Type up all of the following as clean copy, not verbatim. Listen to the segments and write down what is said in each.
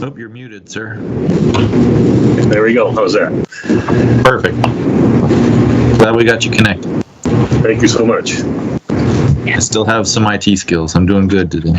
Oh, you're muted, sir. There we go. How's that? Perfect. Glad we got you connected. Thank you so much. I still have some IT skills. I'm doing good today.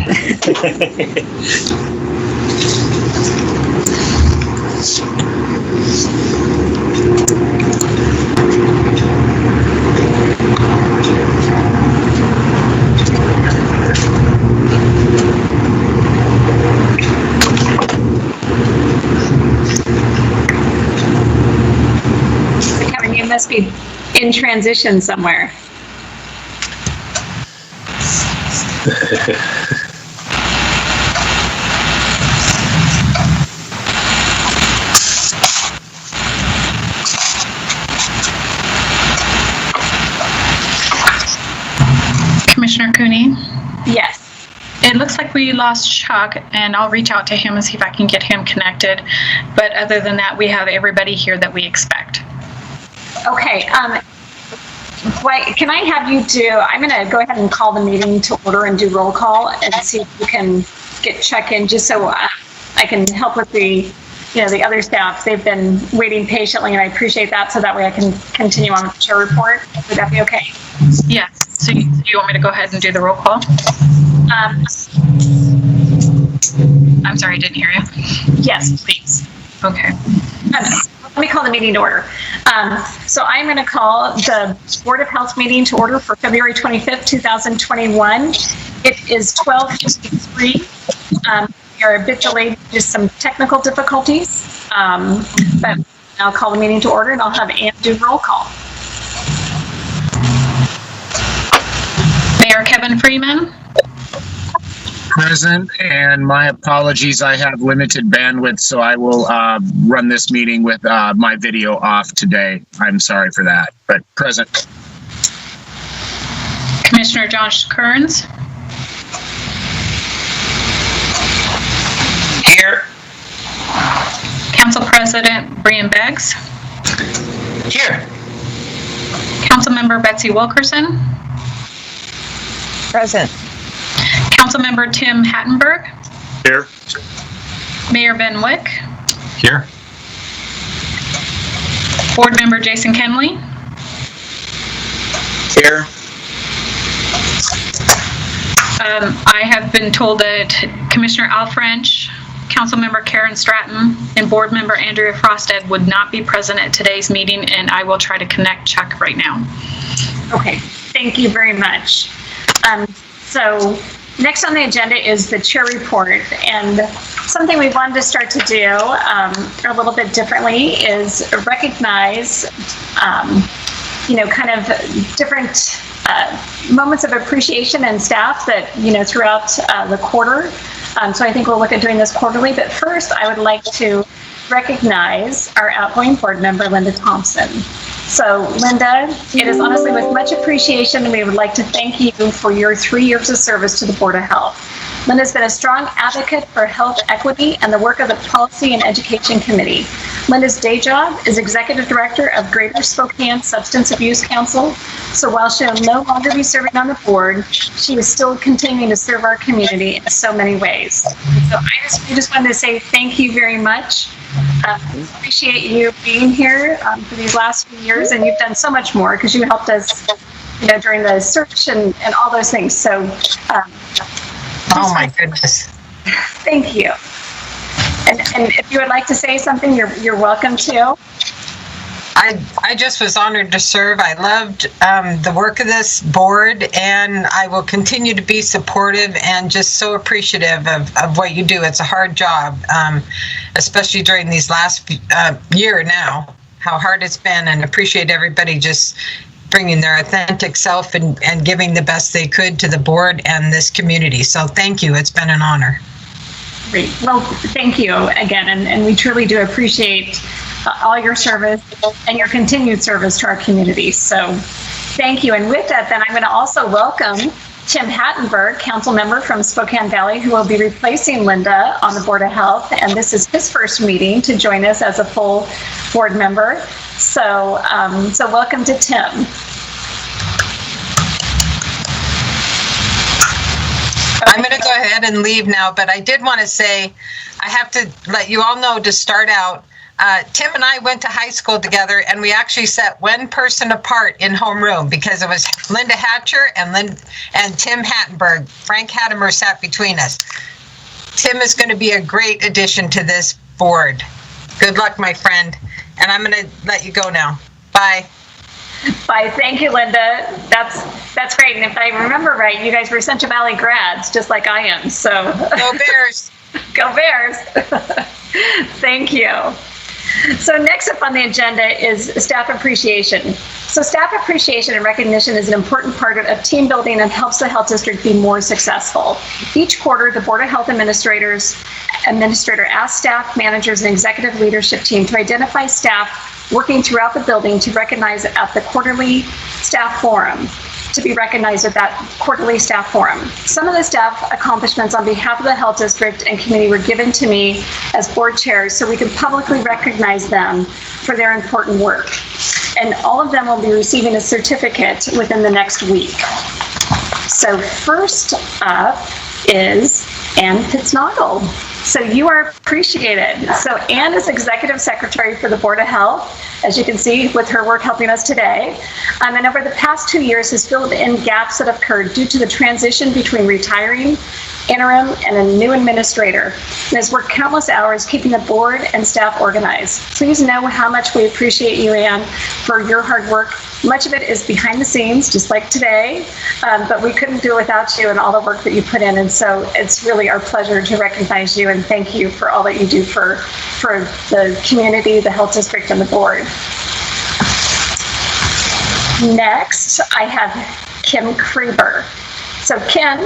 in transition somewhere. Commissioner Cooney, Yes. it looks like we lost Chuck, and I'll reach out to him and see if I can get him connected. But other than that, we have everybody here that we expect. Okay. Can I have you do, I'm going to go ahead and call the meeting to order and do roll call and see if you can get Chuck in, just so I can help with the other staff. They've been waiting patiently, and I appreciate that, so that way I can continue on with the chair report. Would that be okay? Yes. So you want me to go ahead and do the roll call? I'm sorry, I didn't hear you. Yes, please. Okay. Let me call the meeting to order. So I'm going to call the Board of Health meeting to order for February 25th, 2021. It is 12:53. We are a bit delayed due to some technical difficulties, but I'll call the meeting to order, and I'll have Ann do roll call. Mayor Kevin Freeman. Present, and my apologies, I have limited bandwidth, so I will run this meeting with my video off today. I'm sorry for that, but present. Commissioner Josh Kearns. Here. Council President Brian Beggs. Here. Councilmember Betsy Wilkerson. Present. Councilmember Tim Hattenberg. Here. Mayor Ben Wick. Here. Board Member Jason Kenley. Here. I have been told that Commissioner Al French, Councilmember Karen Stratton, and Board Member Andrea Frosted would not be present at today's meeting, and I will try to connect Chuck right now. Okay, thank you very much. So next on the agenda is the chair report, and something we wanted to start to do a little bit differently is recognize, kind of different moments of appreciation and staff that, throughout the quarter. So I think we'll look at doing this quarterly, but first I would like to recognize our outgoing board member, Linda Thompson. So Linda, it is honestly with much appreciation, we would like to thank you for your 3 years of service to the Board of Health. Linda's been a strong advocate for health equity and the work of the Policy and Education Committee. Linda's day job is Executive Director of Greater Spokane Substance Abuse Council. So while she'll no longer be serving on the board, she is still continuing to serve our community in so many ways. So I just wanted to say thank you very much. Appreciate you being here for these last few years, and you've done so much more because you helped us, during the search and all those things. So, Oh my goodness. Thank you. And if you would like to say something, you're welcome to. I just was honored to serve. I loved the work of this board, and I will continue to be supportive and just so appreciative of what you do. It's a hard job, especially during these last year now, how hard it's been, and appreciate everybody just bringing their authentic self and giving the best they could to the board and this community. So thank you. It's been an honor. Great. Well, thank you again, and we truly do appreciate all your service and your continued service to our community. So thank you. And with that, then I'm going to also welcome Tim Hattenberg, council member from Spokane Valley, who will be replacing Linda on the Board of Health. And this is his first meeting to join us as a full board member. So, so welcome to Tim. I'm going to go ahead and leave now, but I did want to say, I have to let you all know to start out, Tim and I went to high school together, and we actually sat one person apart in homeroom because it was Linda Hatcher and Tim Hattenberg. Frank Hattenberg sat between us. Tim is going to be a great addition to this board. Good luck, my friend. And I'm going to let you go now. Bye. Bye. Thank you, Linda. That's great. And if I remember right, you guys were Central Valley grads, just like I am. So Go Bears. Go Bears. Thank you. So next up on the agenda is staff appreciation. So staff appreciation and recognition is an important part of team building and helps the health district be more successful. Each quarter, the Board of Health Administrator asks staff, managers, and executive leadership team to identify staff working throughout the building to recognize at the quarterly staff forum. Some of the staff accomplishments on behalf of the health district and committee were given to me as board chair so we can publicly recognize them for their important work. And all of them will be receiving a certificate within the next week. So first up is Ann Pitznagel. So you are appreciated. So Ann is Executive Secretary for the Board of Health, as you can see with her work helping us today. And over the past 2 years has filled in gaps that have occurred due to the transition between retiring, interim, and a new administrator, and has worked countless hours keeping the board and staff organized. Please know how much we appreciate you, Ann, for your hard work. Much of it is behind the scenes, just like today, but we couldn't do it without you and all the work that you put in. And so it's really our pleasure to recognize you and thank you for all that you do for the community, the health district, and the board. Next, I have Kim Krieber. So Kim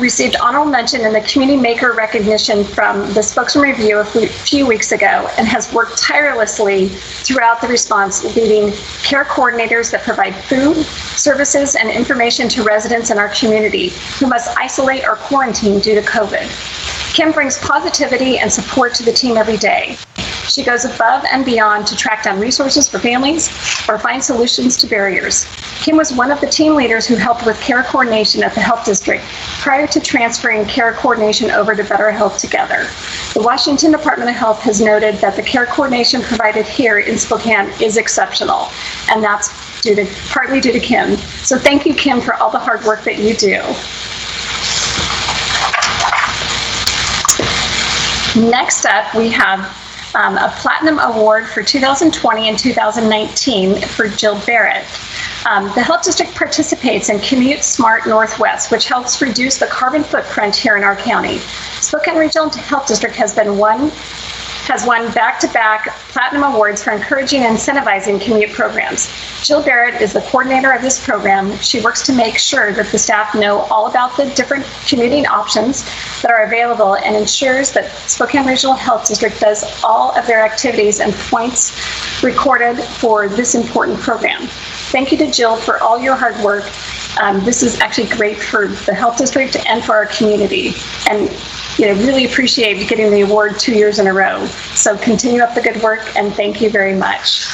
received honorable mention in the Community Maker recognition from the Spokane Review a few weeks ago and has worked tirelessly throughout the response, leading care coordinators that provide food, services, and information to residents in our community who must isolate or quarantine due to COVID. Kim brings positivity and support to the team every day. She goes above and beyond to track down resources for families or find solutions to barriers. Kim was one of the team leaders who helped with care coordination at the health district prior to transferring care coordination over to Better Health Together. The Washington Department of Health has noted that the care coordination provided here in Spokane is exceptional, and that's partly due to Kim. So thank you, Kim, for all the hard work that you do. Next up, we have a Platinum Award for 2020 and 2019 for Jill Barrett. The Health District participates in Commute Smart Northwest, which helps reduce the carbon footprint here in our county. Spokane Regional Health District has won back-to-back Platinum Awards for encouraging and incentivizing commute programs. Jill Barrett is the coordinator of this program. She works to make sure that the staff know all about the different commuting options that are available and ensures that Spokane Regional Health District does all of their activities and points recorded for this important program. Thank you to Jill for all your hard work. This is actually great for the health district and for our community. And really appreciate getting the award 2 years in a row. So continue up the good work and thank you very much.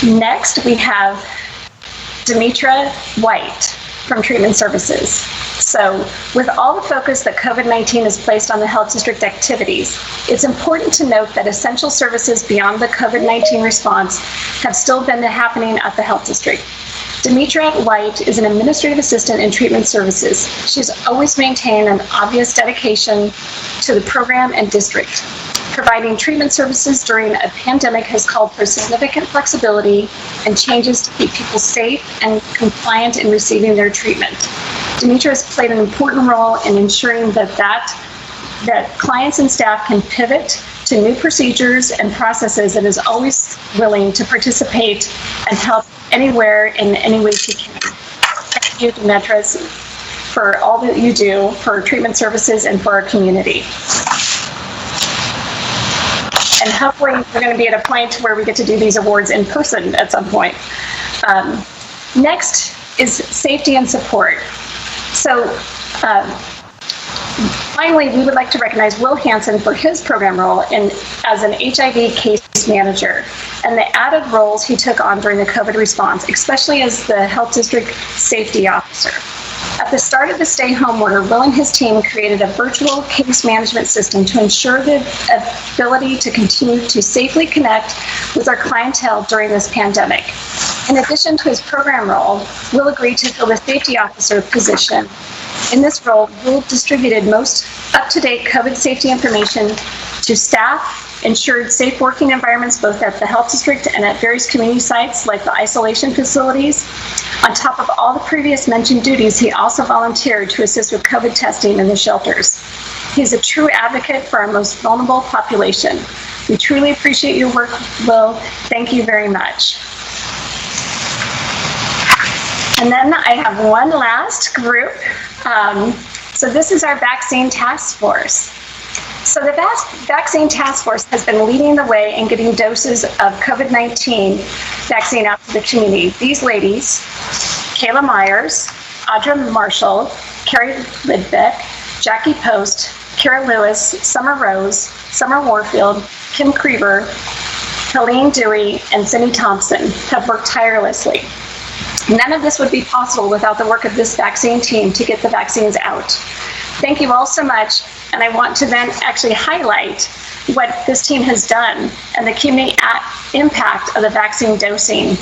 Next, we have Demetra White from Treatment Services. So with all the focus that COVID-19 has placed on the health district activities, it's important to note that essential services beyond the COVID-19 response have still been happening at the health district. Demetra White is an administrative assistant in treatment services. She's always maintained an obvious dedication to the program and district. Providing treatment services during a pandemic has called for significant flexibility and changes to keep people safe and compliant in receiving their treatment. Demetra has played an important role in ensuring that clients and staff can pivot to new procedures and processes and is always willing to participate and help anywhere in any way she can. Thank you, Demetra, for all that you do for treatment services and for our community. And hopefully we're going to be at a point where we get to do these awards in person at some point. Next is safety and support. So finally, we would like to recognize Will Hansen for his program role as an HIV case manager and the added roles he took on during the COVID response, especially as the health district safety officer. At the start of the stay-home order, Will and his team created a virtual case management system to ensure the ability to continue to safely connect with our clientele during this pandemic. In addition to his program role, Will agreed to fill the safety officer position. In this role, Will distributed most up-to-date COVID safety information to staff, ensured safe working environments both at the health district and at various community sites like the isolation facilities. On top of all the previous mentioned duties, he also volunteered to assist with COVID testing in the shelters. He's a true advocate for our most vulnerable population. We truly appreciate your work, Will. Thank you very much. And then I have one last group. So this is our vaccine task force. So the vaccine task force has been leading the way in getting doses of COVID-19 vaccine out to the community. These ladies, Kayla Myers, Audra Marshall, Carrie Lidbeck, Jackie Post, Kara Lewis, Summer Rose, Summer Warfield, Kim Krieber, Helene Dewey, and Cindy Thompson have worked tirelessly. None of this would be possible without the work of this vaccine team to get the vaccines out. Thank you all so much, and I want to then actually highlight what this team has done and the community impact of the vaccine dosing.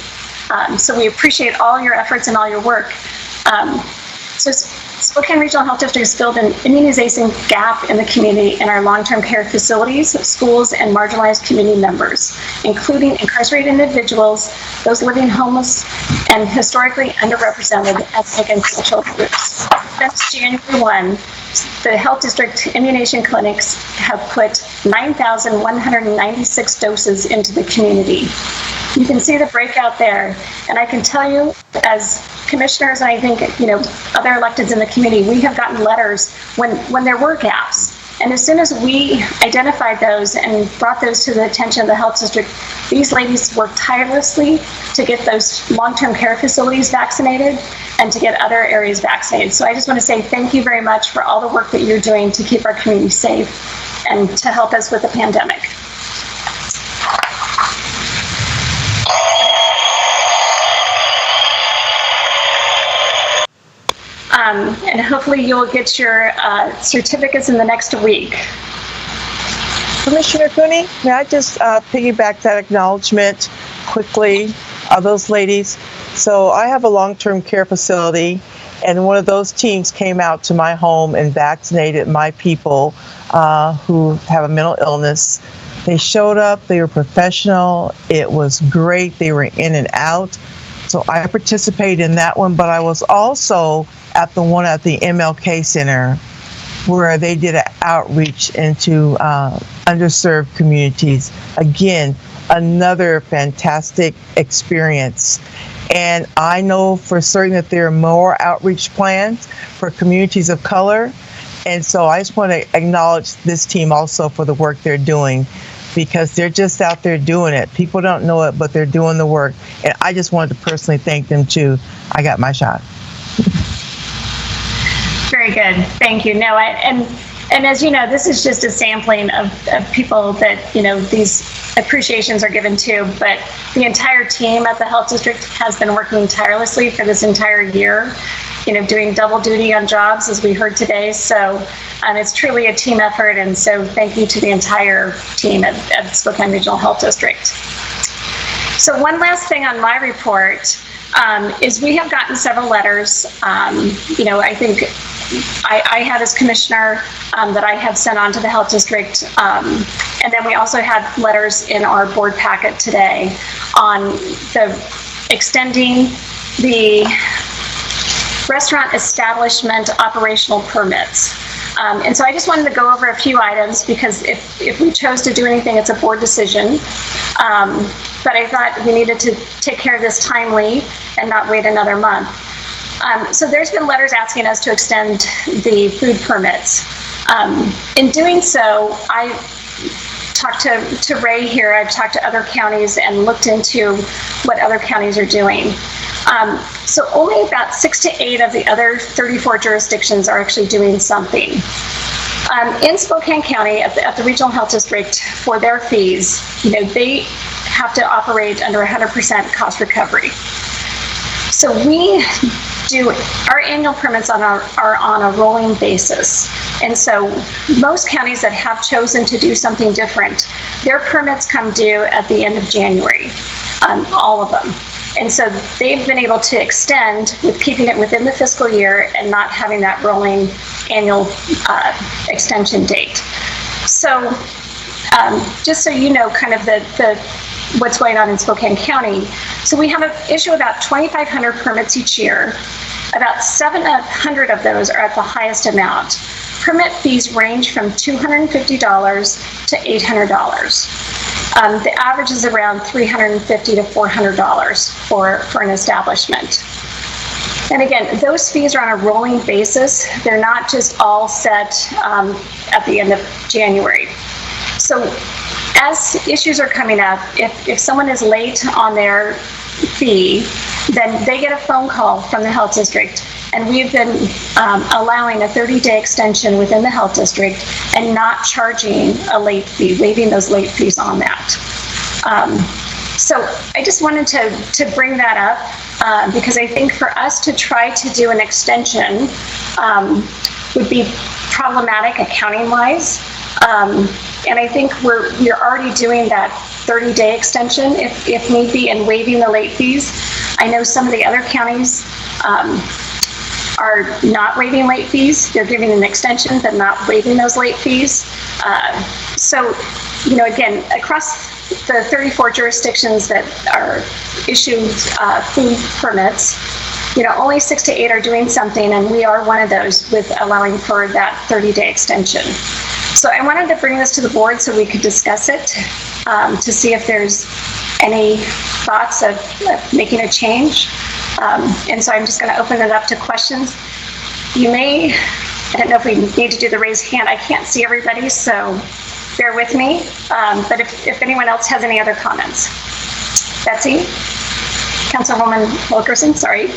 So we appreciate all your efforts and all your work. So Spokane Regional Health District has filled an immunization gap in the community in our long-term care facilities, schools, and marginalized community members, including incarcerated individuals, those living homeless, and historically underrepresented ethnic and cultural groups. Since January 1, the Health District immunization clinics have put 9,196 doses into the community. You can see the breakout there, and I can tell you, as commissioners, and I think other electeds in the community, we have gotten letters when there were gaps. And as soon as we identified those and brought those to the attention of the health district, these ladies worked tirelessly to get those long-term care facilities vaccinated and to get other areas vaccinated. So I just want to say thank you very much for all the work that you're doing to keep our community safe and to help us with the pandemic. And hopefully you'll get your certificates in the next week. Commissioner Cooney, may I just piggyback that acknowledgement quickly of those ladies? So I have a long-term care facility, and one of those teams came out to my home and vaccinated my people who have a mental illness. They showed up, they were professional, it was great, they were in and out. So I participated in that one, but I was also at the one at the MLK Center where they did an outreach into underserved communities. Again, another fantastic experience. And I know for certain that there are more outreach plans for communities of color. And so I just want to acknowledge this team also for the work they're doing, because they're just out there doing it. People don't know it, but they're doing the work. And I just wanted to personally thank them too. I got my shot. Very good. Thank you. No, and as you know, this is just a sampling of people that, these appreciations are given to, but the entire team at the health district has been working tirelessly for this entire year, doing double duty on jobs, as we heard today. So it's truly a team effort. And so thank you to the entire team at Spokane Regional Health District. So one last thing on my report is we have gotten several letters. I think I had as commissioner that I have sent on to the health district. And then we also had letters in our board packet today on the extending the restaurant establishment operational permits. And so I just wanted to go over a few items, because if we chose to do anything, it's a board decision. But I thought we needed to take care of this timely and not wait another month. So there's been letters asking us to extend the food permits. In doing so, I talked to Ray here. I've talked to other counties and looked into what other counties are doing. So only about 6 to 8 of the other 34 jurisdictions are actually doing something. In Spokane County, at the Regional Health District, for their fees, they have to operate under 100% cost recovery. So we do, our annual permits are on a rolling basis. And so most counties that have chosen to do something different, their permits come due at the end of January, all of them. And so they've been able to extend with keeping it within the fiscal year and not having that rolling annual extension date. So just so you know kind of the what's going on in Spokane County. So we have issue about 2,500 permits each year. About 700 of those are at the highest amount. permit fees range from $250 to $800. The average is around $350 to $400 for an establishment. And again, those fees are on a rolling basis. They're not just all set at the end of January. So as issues are coming up, if someone is late on their fee, then they get a phone call from the health district. And we've been allowing a 30-day extension within the health district and not charging a late fee, waiving those late fees on that. So I just wanted to bring that up because I think for us to try to do an extension would be problematic accounting-wise. And I think we're already doing that 30-day extension if need be and waiving the late fees. I know some of the other counties are not waiving late fees. They're giving an extension but not waiving those late fees. So, again, across the 34 jurisdictions that are issued food permits, only 6 to 8 are doing something, and we are one of those with allowing for that 30-day extension. So I wanted to bring this to the board so we could discuss it to see if there's any thoughts of making a change. And so I'm just going to open it up to questions. You may, I don't know if we need to do the raised hand. I can't see everybody, so bear with me. But if anyone else has any other comments. Betsy? Councilwoman Wilkerson, sorry.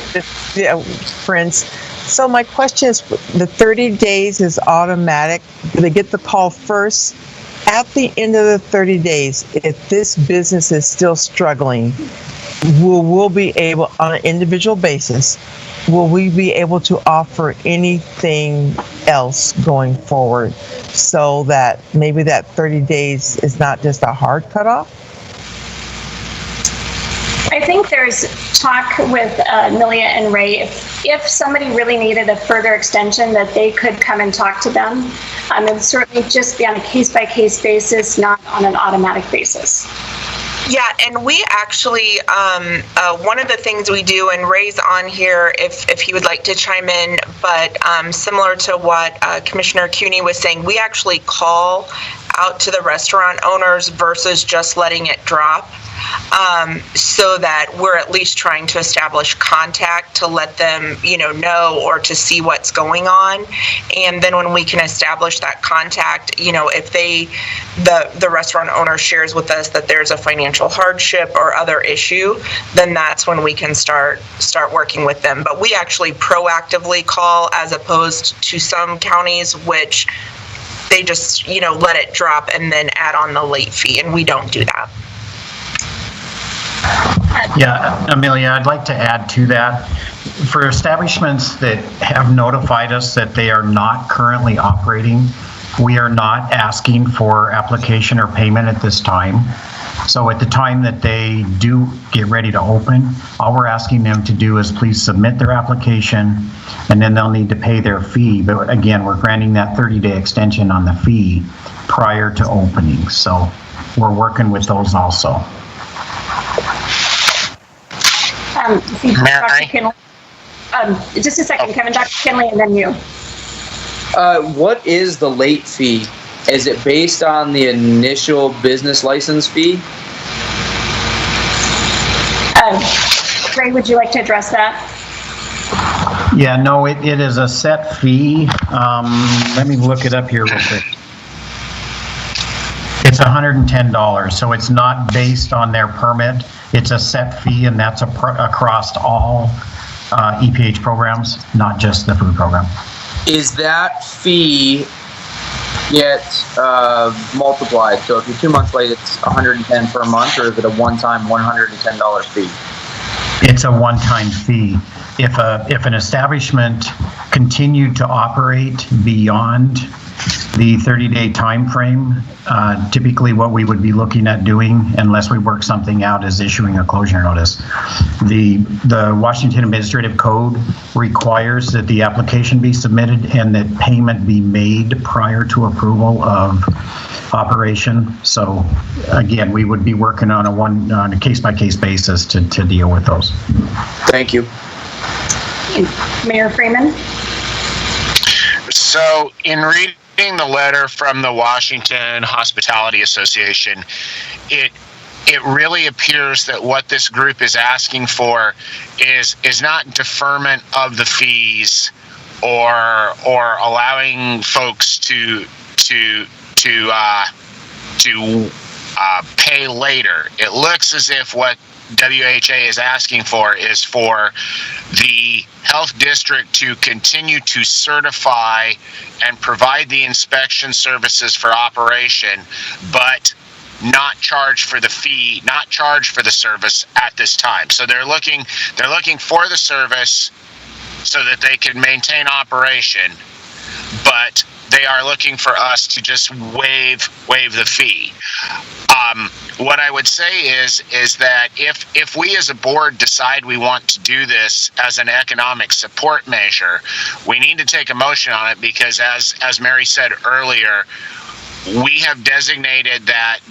Yeah, friends. So my question is, the 30 days is automatic. Do they get the call first? At the end of the 30 days, if this business is still struggling, we'll be able, on an individual basis, will we be able to offer anything else going forward so that maybe that 30 days is not just a hard cutoff? I think there's talk with Amelia and Ray. If somebody really needed a further extension, that they could come and talk to them. It would certainly just be on a case-by-case basis, not on an automatic basis. Yeah, and we actually, one of the things we do, and Ray's on here if he would like to chime in, but similar to what Commissioner Cuny was saying, we actually call out to the restaurant owners versus just letting it drop. So that we're at least trying to establish contact to let them, know or to see what's going on. And then when we can establish that contact, if the restaurant owner shares with us that there's a financial hardship or other issue, then that's when we can start working with them. But we actually proactively call, as opposed to some counties which they just, let it drop and then add on the late fee, and we don't do that. Yeah, Amelia, I'd like to add to that. For establishments that have notified us that they are not currently operating, we are not asking for application or payment at this time. So at the time that they do get ready to open, all we're asking them to do is please submit their application, and then they'll need to pay their fee. But again, we're granting that 30-day extension on the fee prior to opening. So we're working with those also. Dr. Kinley, just a second, Kevin, Dr. Kinley, and then you. What is the late fee? Is it based on the initial business license fee? Ray, would you like to address that? Yeah, no, it is a set fee. Let me look it up here real quick. It's $110, so it's not based on their permit. It's a set fee, and that's across all EPH programs, not just the food program. Is that fee get multiplied? So if you're 2 months late, it's $110 per month, or is it a one-time $110 fee? It's a one-time fee. If an establishment continued to operate beyond the 30-day time frame, typically what we would be looking at doing, unless we work something out, is issuing a closure notice. The Washington Administrative Code requires that the application be submitted and that payment be made prior to approval of operation. So again, we would be working on a case-by-case basis to deal with those. Thank you. Mayor Freeman? So, in reading the letter from the Washington Hospitality Association, it really appears that what this group is asking for is not deferment of the fees or allowing folks to pay later. It looks as if what WHA is asking for is for the health district to continue to certify and provide the inspection services for operation, but not charge for the fee, not charge for the service at this time. So they're looking for the service so that they can maintain operation, but they are looking for us to just waive the fee. What I would say is that if we as a board decide we want to do this as an economic support measure, we need to take a motion on it, because as Mary said earlier, we have designated that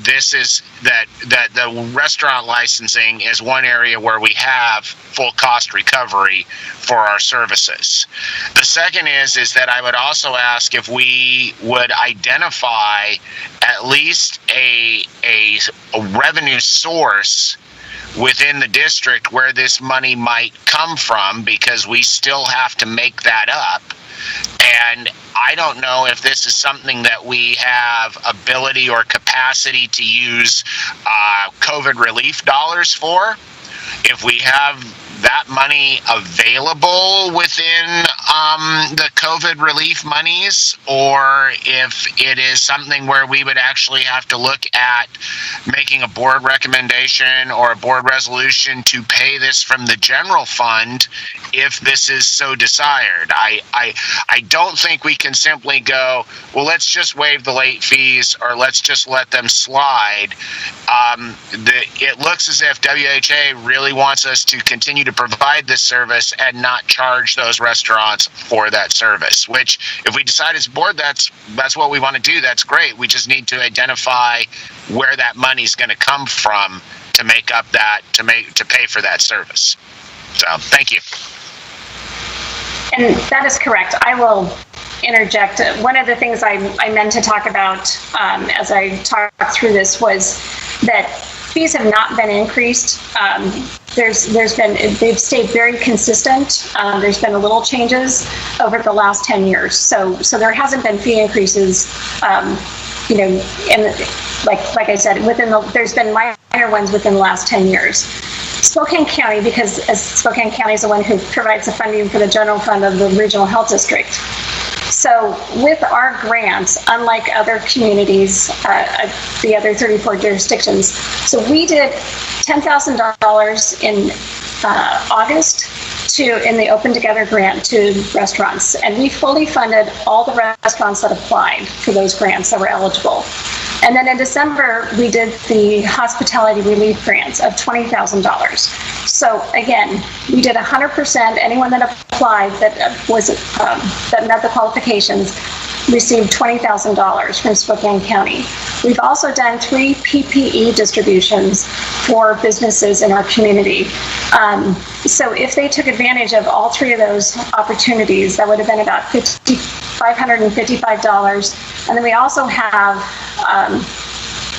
that the restaurant licensing is one area where we have full cost recovery for our services. The second is that I would also ask if we would identify at least a revenue source within the district where this money might come from, because we still have to make that up. And I don't know if this is something that we have ability or capacity to use COVID relief dollars for. If we have that money available within the COVID relief monies, or if it is something where we would actually have to look at making a board recommendation or a board resolution to pay this from the general fund if this is so desired. I don't think we can simply go, well, let's just waive the late fees or let's just let them slide. It looks as if WHA really wants us to continue to provide this service and not charge those restaurants for that service, which if we decide as a board that's what we want to do, that's great. We just need to identify where that money is going to come from to make up that, to pay for that service. So thank you. And that is correct. I will interject. One of the things I meant to talk about as I talked through this was that fees have not been increased. They've stayed very consistent. There's been a little changes over the last 10 years. So there hasn't been fee increases, and like I said, there's been minor ones within the last 10 years. Spokane County, because Spokane County is the one who provides the funding for the general fund of the regional health district. So with our grants, unlike other communities, the other 34 jurisdictions, so we did $10,000 in August in the Open Together grant to restaurants, and we fully funded all the restaurants that applied for those grants that were eligible. And then in December, we did the hospitality relief grants of $20,000. So again, we did 100%. Anyone that applied that met the qualifications received $20,000 from Spokane County. We've also done 3 PPE distributions for businesses in our community. So if they took advantage of all 3 of those opportunities, that would have been about $555. And then we also have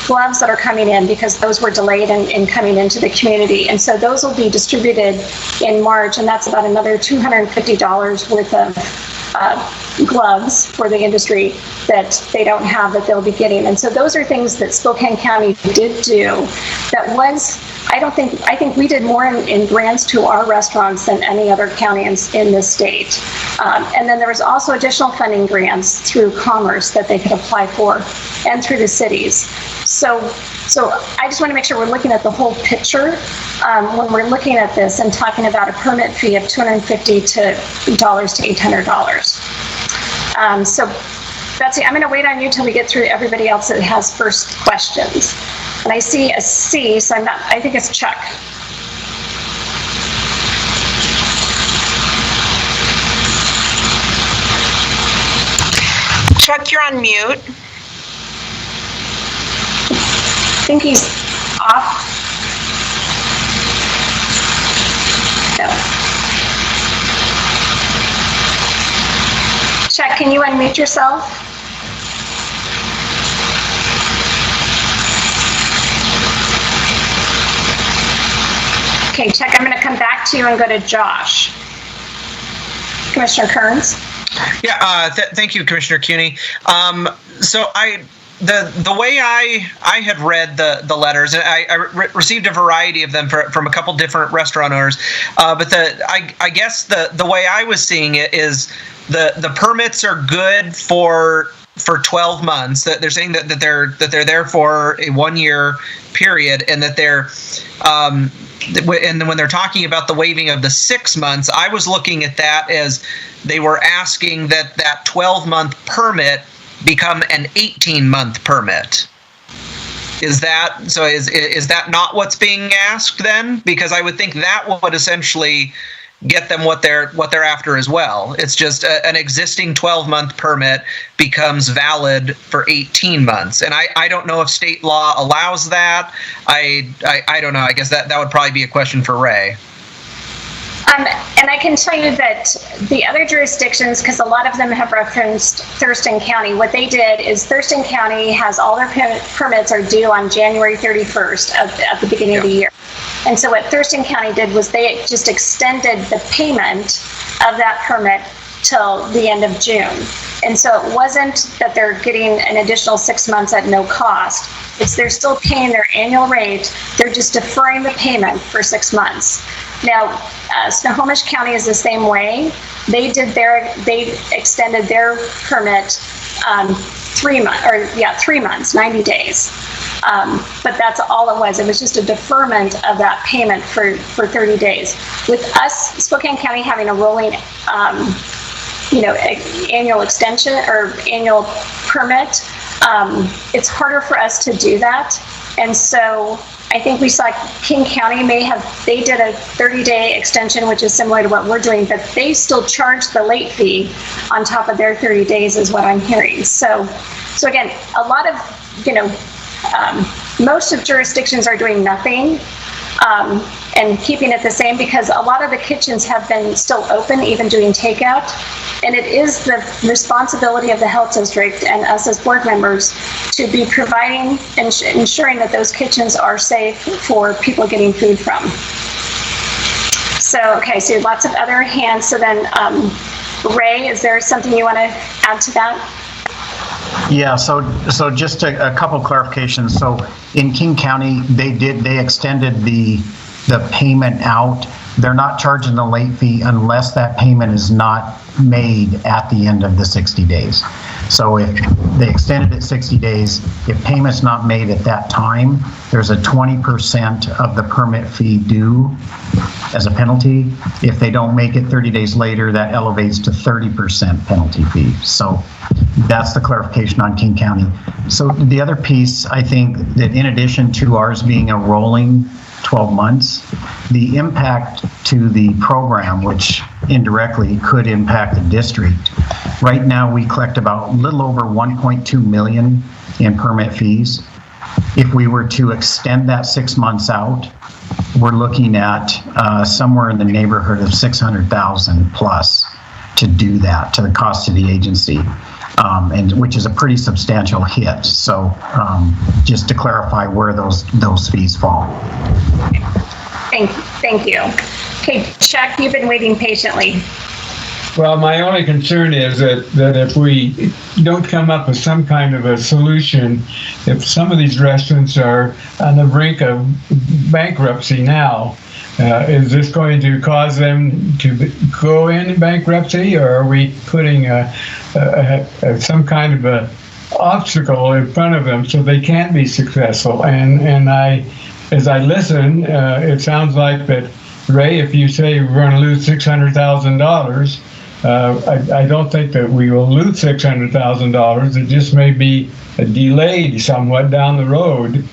gloves that are coming in, because those were delayed in coming into the community. And so those will be distributed in March, and that's about another $250 worth of gloves for the industry that they don't have, that they'll be getting. And so those are things that Spokane County did do that was, I think we did more in grants to our restaurants than any other county in this state. And then there was also additional funding grants through Commerce that they could apply for, and through the cities. So I just want to make sure we're looking at the whole picture when we're looking at this and talking about a permit fee of $250 to $800. So Betsy, I'm going to wait on you till we get through everybody else that has first questions. And I see a C, so I think it's Chuck. Chuck, you're on mute. I think he's off. No. Chuck, can you unmute yourself? Okay, Chuck, I'm going to come back to you and go to Josh. Commissioner Kearns? Yeah, thank you, Commissioner CUNY. So the way I had read the letters, and I received a variety of them from a couple different restaurant owners, but I guess the way I was seeing it is the permits are good for 12 months. That they're saying that they're there for a 1 year period, and that they're and when they're talking about the waiving of the 6 months, I was looking at that as they were asking that 12-month permit become an 18-month permit. Is that not what's being asked then? Because I would think that would essentially get them what they're after as well. It's just an existing 12-month permit becomes valid for 18 months. And I don't know if state law allows that. I don't know. I guess that would probably be a question for Ray. And I can tell you that the other jurisdictions, because a lot of them have referenced Thurston County, what they did is Thurston County has all their permits are due on January 31st at the beginning of the year. And so what Thurston County did was they just extended the payment of that permit till the end of June. And so it wasn't that they're getting an additional 6 months at no cost. It's they're still paying their annual rate. They're just deferring the payment for 6 months. Now, Snohomish County is the same way. They extended their permit 3 months, 90 days. But that's all it was. It was just a deferment of that payment for 30 days. With us, Spokane County having a rolling, annual extension or annual permit, it's harder for us to do that. And so I think we saw King County they did a 30-day extension, which is similar to what we're doing, but they still charge the late fee on top of their 30 days is what I'm hearing. So again, a lot of, most of jurisdictions are doing nothing and keeping it the same because a lot of the kitchens have been still open, even doing takeout. And it is the responsibility of the health district and us as board members to be providing and ensuring that those kitchens are safe for people getting food from. So, okay, so lots of other hands. So then, Ray, is there something you want to add to that? Yeah, so just a couple clarifications. So in King County, they extended the payment out. They're not charging the late fee unless that payment is not made at the end of the 60 days. So if they extended it 60 days, if payment's not made at that time, there's a 20% of the permit fee due as a penalty. If they don't make it 30 days later, that elevates to 30% penalty fee. So that's the clarification on King County. So the other piece, I think that in addition to ours being a rolling 12 months, the impact to the program, which indirectly could impact the district. Right now, we collect about a little over 1.2 million in permit fees. If we were to extend that 6 months out, we're looking at somewhere in the neighborhood of 600,000 plus to do that, to the cost to the agency. And which is a pretty substantial hit. So just to clarify where those fees fall. Thank you. Okay, Chuck, you've been waiting patiently. Well, my only concern is that if we don't come up with some kind of a solution, if some of these restaurants are on the brink of bankruptcy now, is this going to cause them to go in bankruptcy, or are we putting some kind of a obstacle in front of them so they can't be successful? And as I listen, it sounds like that, Ray, if you say we're going to lose $600,000, I don't think that we will lose $600,000. It just may be delayed somewhat down the road,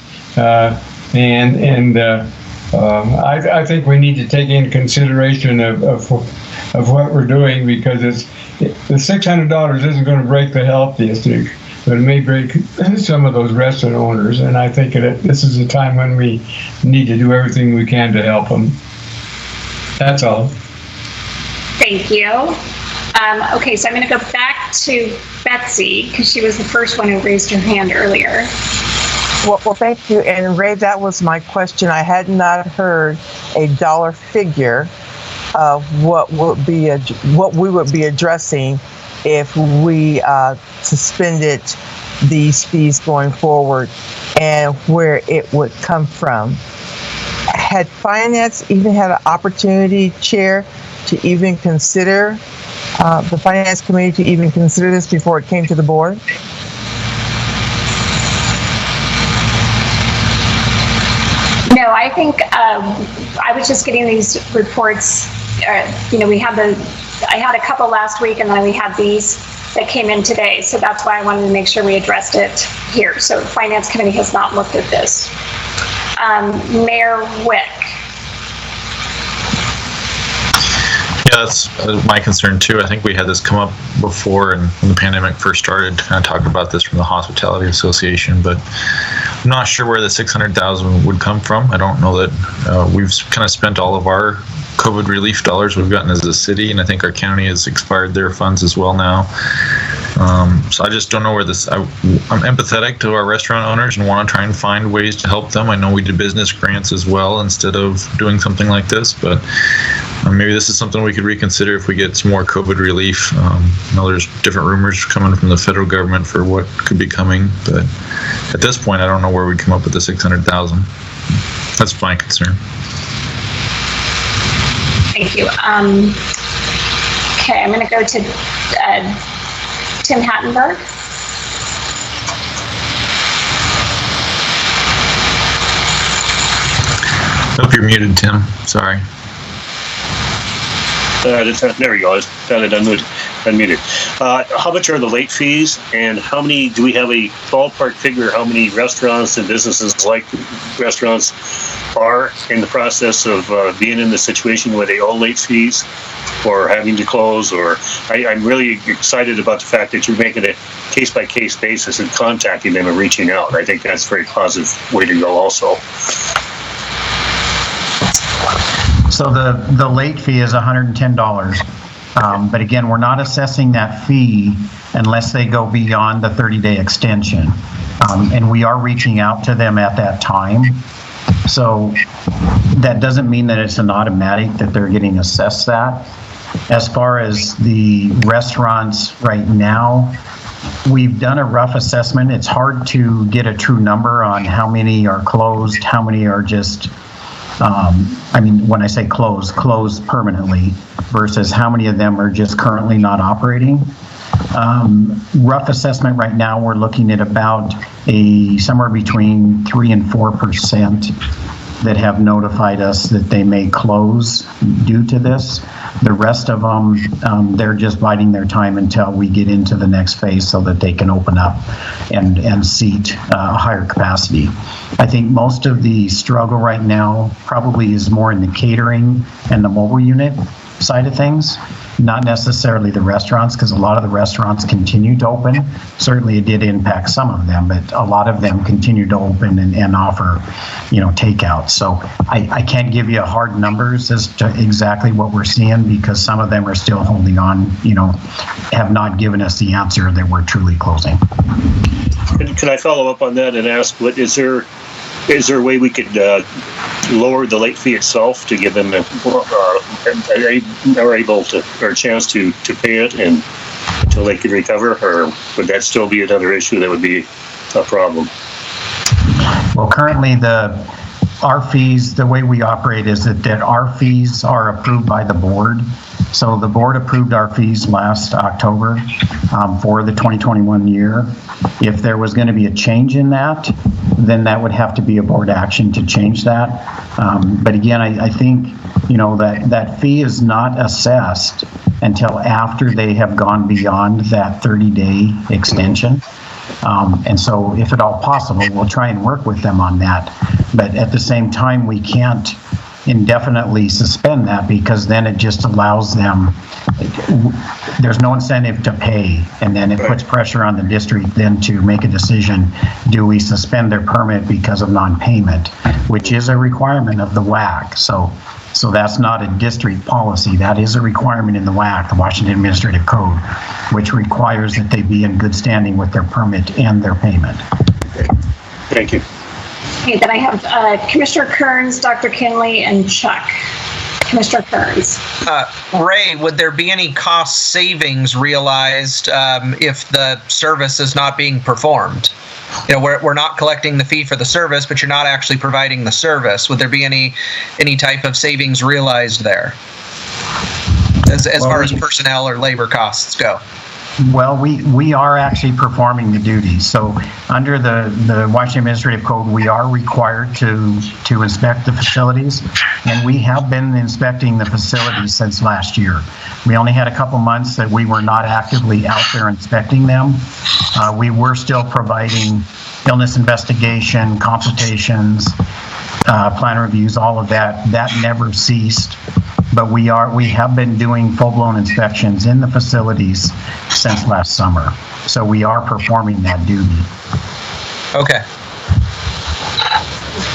I think we need to take into consideration of what we're doing, because the $600 isn't going to break the health district, but it may break some of those restaurant owners. And I think this is a time when we need to do everything we can to help them. That's all. Thank you. Okay, so I'm going to go back back to Betsy, because she was the first one who raised her hand earlier. Well, thank you. And Ray, that was my question. I had not heard a dollar figure of what we would be addressing if we suspended these fees going forward, and where it would come from. Had Finance even had an opportunity, Chair, to even consider, the Finance Committee to even consider this before it came to the board? No, I think I was just getting these reports. I had a couple last week, and then we had these that came in today. So that's why I wanted to make sure we addressed it here. So the Finance Committee has not looked at this. Mayor Wick. Yeah, that's my concern too. I think we had this come up before, and when the pandemic first started, kind of talking about this from the Hospitality Association, but I'm not sure where the $600,000 would come from. I don't know that we've kind of spent all of our COVID relief dollars we've gotten as a city, and I think our county has expired their funds as well now. So I just don't know where this, I'm empathetic to our restaurant owners and want to try and find ways to help them. I know we did business grants as well instead of doing something like this, but maybe this is something we could reconsider if we get some more COVID relief. I know there's different rumors coming from the federal government for what could be coming, but at this point, I don't know where we'd come up with the $600,000. That's my concern. Thank you. Okay, I'm going to go to Tim Hattenberg. Hope you're muted, Tim. Sorry. There we go. I got it unmuted. How much are the late fees, and how many, do we have a ballpark figure how many restaurants and businesses like restaurants are in the process of being in the situation where they owe late fees or having to close? Or I'm really excited about the fact that you're making a case-by-case basis and contacting them and reaching out. I think that's a very positive way to go also. So the late fee is $110. But again, we're not assessing that fee unless they go beyond the 30-day extension. And we are reaching out to them at that time. So that doesn't mean that it's an automatic that they're getting assessed that. As far as the restaurants right now, we've done a rough assessment. It's hard to get a true number on how many are closed, how many are just when I say closed permanently versus how many of them are just currently not operating. Rough assessment right now, we're looking at about somewhere between 3 and 4% that have notified us that they may close due to this. The rest of them, they're just biding their time until we get into the next phase so that they can open up and seat a higher capacity. I think most of the struggle right now probably is more in the catering and the mobile unit side of things, not necessarily the restaurants, because a lot of the restaurants continue to open. Certainly it did impact some of them, but a lot of them continue to open and offer, takeout. So I can't give you hard numbers as to exactly what we're seeing, because some of them are still holding on, have not given us the answer that we're truly closing. Can I follow up on that and ask, is there a way we could lower the late fee itself to give them a chance to pay it and until they can recover, or would that still be another issue that would be a problem? Well, currently our fees, the way we operate is that our fees are approved by the board. So the board approved our fees last October for the 2021 year. If there was going to be a change in that, then that would have to be a board action to change that. But again, I think, that fee is not assessed until after they have gone beyond that 30-day extension. And so if at all possible, we'll try and work with them on that. But at the same time, we can't indefinitely suspend that, because then it just allows them, there's no incentive to pay, and then it puts pressure on the district then to make a decision. Do we suspend their permit because of non-payment, which is a requirement of the WAC? So So that's not a district policy. That is a requirement in the WAC, the Washington Administrative Code, which requires that they be in good standing with their permit and their payment. Thank you. Okay, then I have Commissioner Kearns, Dr. Kinley, and Chuck. Commissioner Kearns. Ray, would there be any cost savings realized if the service is not being performed? You know, we're not collecting the fee for the service, but you're not actually providing the service. Would there be any type of savings realized there, as far as personnel or labor costs go? Well, we are actually performing the duties. So under the Washington Administrative Code, we are required to inspect the facilities, and we have been inspecting the facilities since last year. We only had a couple months that we were not actively out there inspecting them. We were still providing illness investigation, consultations, plan reviews, all of that. That never ceased. But we have been doing full-blown inspections in the facilities since last summer. So we are performing that duty. Okay.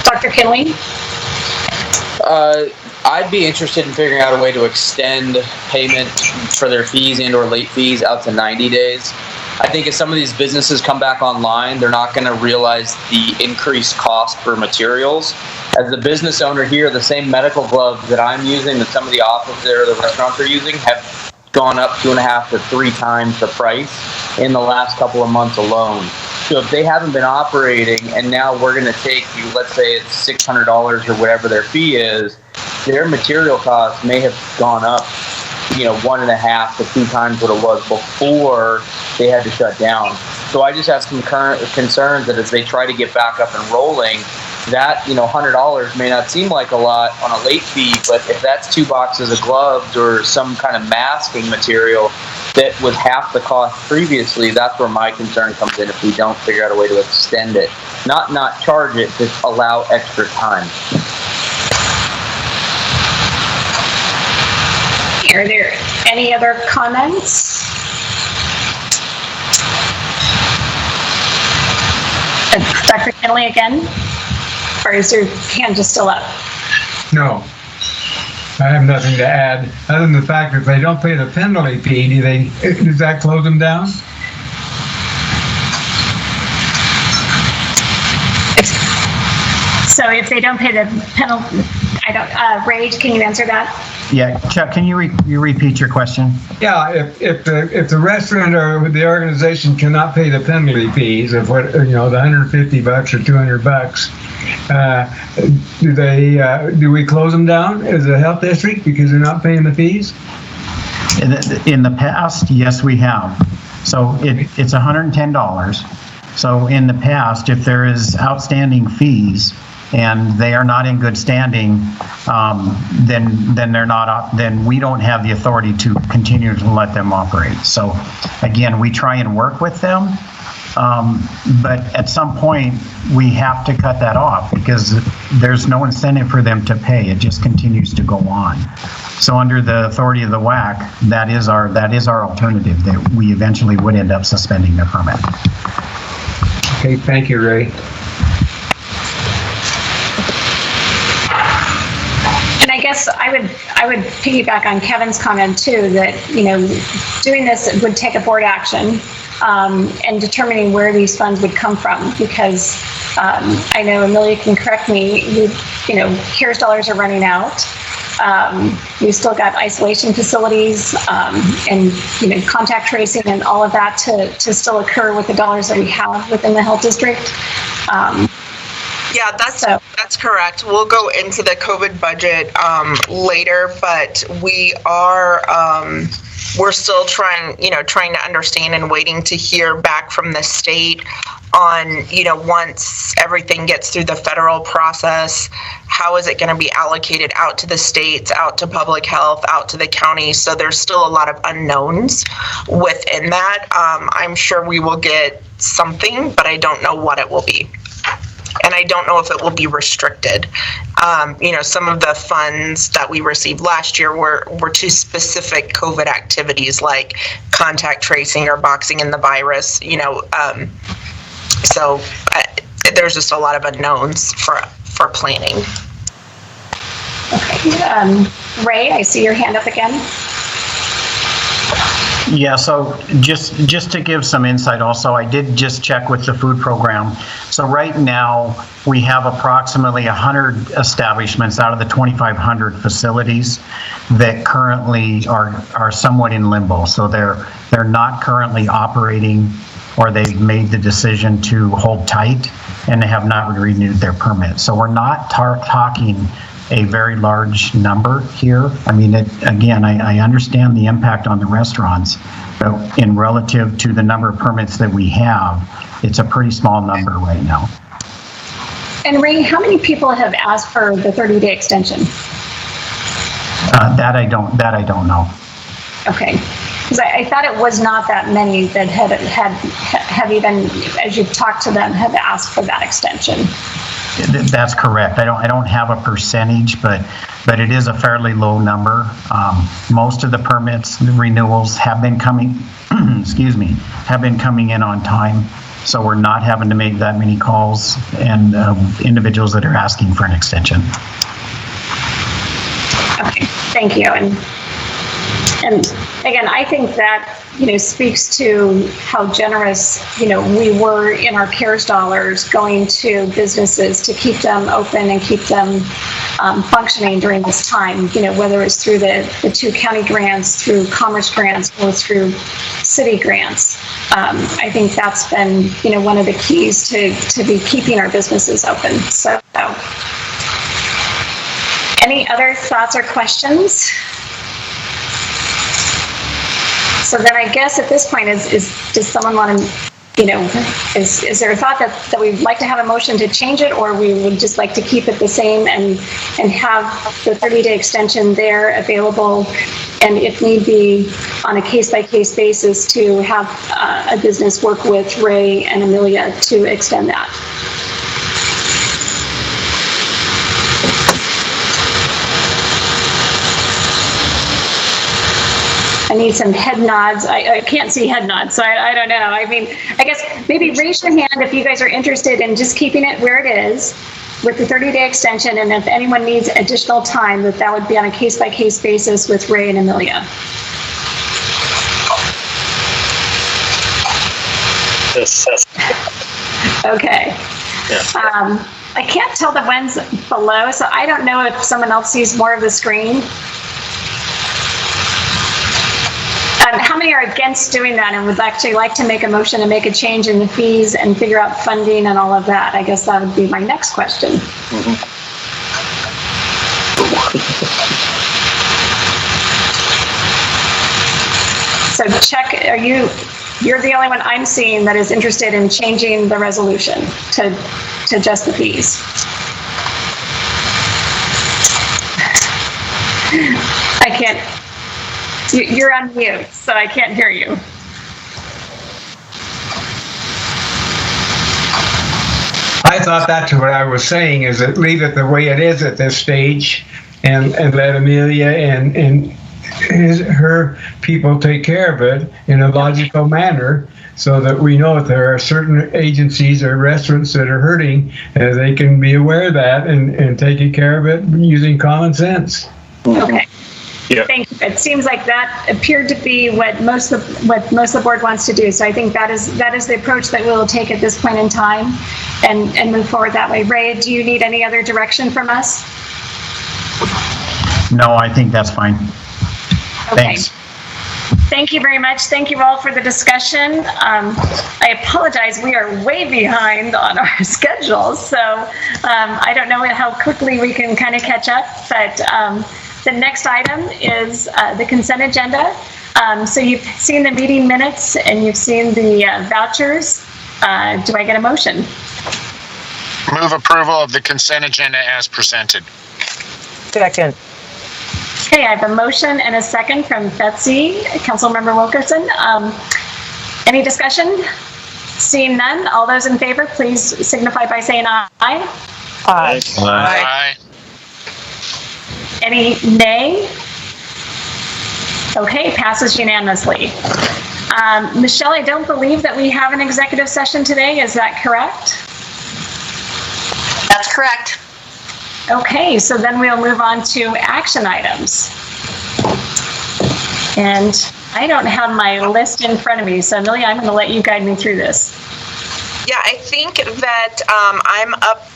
Dr. Kinley? I'd be interested in figuring out a way to extend payment for their fees and or late fees out to 90 days. I think if some of these businesses come back online, they're not going to realize the increased cost for materials. As the business owner here, the same medical gloves that I'm using that some of the offices or the restaurants are using have gone up 2.5 to 3 times the price in the last couple of months alone. So if they haven't been operating and now we're going to take you, let's say it's $600 or whatever their fee is, their material costs may have gone up, 1.5 to 2 times what it was before they had to shut down. So I just have some current concerns that as they try to get back up and rolling, that $100 may not seem like a lot on a late fee, but if that's 2 boxes of gloves or some kind of masking material that was half the cost previously, that's where my concern comes in if we don't figure out a way to extend it. Not charge it, just allow extra time. Are there any other comments? Dr. Kinley again? Or is your hand just still up? No. I have nothing to add, other than the fact that if they don't pay the penalty fee, does that close them down? So if they don't pay the penalty, Ray, can you answer that? Yeah, Chuck, can you repeat your question? Yeah, if the restaurant or the organization cannot pay the penalty fees of what the $150 or $200, do we close them down as a health district because they're not paying the fees? In the past, yes, we have. So it's $110. So in the past, if there is outstanding fees and they are not in good standing, then they're not. Then we don't have the authority to continue to let them operate. So again, we try and work with them, but at some point we have to cut that off because there's no incentive for them to pay. It just continues to go on. So under the authority of the WAC, that is our alternative. That we eventually would end up suspending their permit. Okay, thank you, Ray. And I guess I would piggyback on Kevin's comment too, that doing this would take a board action and determining where these funds would come from, because I know Amelia can correct me. CARES dollars are running out. We've still got isolation facilities and contact tracing and all of that to still occur with the dollars that we have within the health district. Yeah, that's correct. We'll go into the COVID budget later, but we're still trying to understand and waiting to hear back from the state on, once everything gets through the federal process, how is it going to be allocated out to the states, out to public health, out to the counties? So there's still a lot of unknowns within that. I'm sure we will get something, but I don't know what it will be. And I don't know if it will be restricted. Some of the funds that we received last year were to specific COVID activities like contact tracing or boxing in the virus, so there's just a lot of unknowns for planning. Okay. Ray, I see your hand up again. Yeah, so just to give some insight also, I did just check with the food program. So right now, we have approximately 100 establishments out of the 2,500 facilities that currently are somewhat in limbo. So they're not currently operating, or they've made the decision to hold tight and they have not renewed their permit. So we're not talking a very large number here. I mean, again, I understand the impact on the restaurants, but in relative to the number of permits that we have, it's a pretty small number right now. And Ray, how many people have asked for the 30-day extension? That I don't know. Okay, because I thought it was not that many that have even, as you've talked to them, have asked for that extension. That's correct. I don't have a percentage, but it is a fairly low number. Most of the permits, the renewals have been coming, have been coming in on time. So we're not having to make that many calls and individuals that are asking for an extension. Okay, thank you. And again, I think that, speaks to how generous, we were in our CARES dollars going to businesses to keep them open and keep them functioning during this time, whether it's through the 2 county grants, through commerce grants, or through city grants. I think that's been, one of the keys to be keeping our businesses open. So any other thoughts or questions? So then I guess at this point does someone want to, is there a thought that we'd like to have a motion to change it, or we would just like to keep it the same and have the 30-day extension there available, and if need be on a case-by-case basis to have a business work with Ray and Amelia to extend that? I need some head nods. I can't see head nods, so I don't know. I mean, I guess maybe raise your hand if you guys are interested in just keeping it where it is with the 30-day extension, and if anyone needs additional time, that would be on a case-by-case basis with Ray and Amelia. Yes. Okay. Yeah. I can't tell the ones below, so I don't know if someone else sees more of the screen. How many are against doing that and would actually like to make a motion to make a change in the fees and figure out funding and all of that? I guess that would be my next question. Mm-hmm. So Chuck, you're the only one I'm seeing that is interested in changing the resolution to just the fees. I can't. You're on mute, so I can't hear you. I thought that's what I was saying, is that leave it the way it is at this stage and let Amelia and her people take care of it in a logical manner, so that we know if there are certain agencies or restaurants that are hurting, they can be aware of that and taking care of it using common sense. Okay. Yeah. Thank you. It seems like that appeared to be what most of the board wants to do. So I think that is the approach that we will take at this point in time, and move forward that way. Ray, do you need any other direction from us? No, I think that's fine. Okay. Thanks. Thank you very much. Thank you all for the discussion. I apologize. We are way behind on our schedule, so I don't know how quickly we can kind of catch up, but the next item is the consent agenda. So you've seen the meeting minutes and you've seen the vouchers. Do I get a motion? Move approval of the consent agenda as presented. Second. Okay, I have a motion and a second from Betsy, Councilmember Wilkerson. Any discussion? Seeing none, all those in favor, please signify by saying aye. Aye. Aye. Any nay? Okay, passes unanimously. Michelle, I don't believe that we have an executive session today. Is that correct? That's correct. Okay, so then we'll move on to action items. And I don't have my list in front of me, so Amelia, I'm going to let you guide me through this. Yeah, I think that I'm up.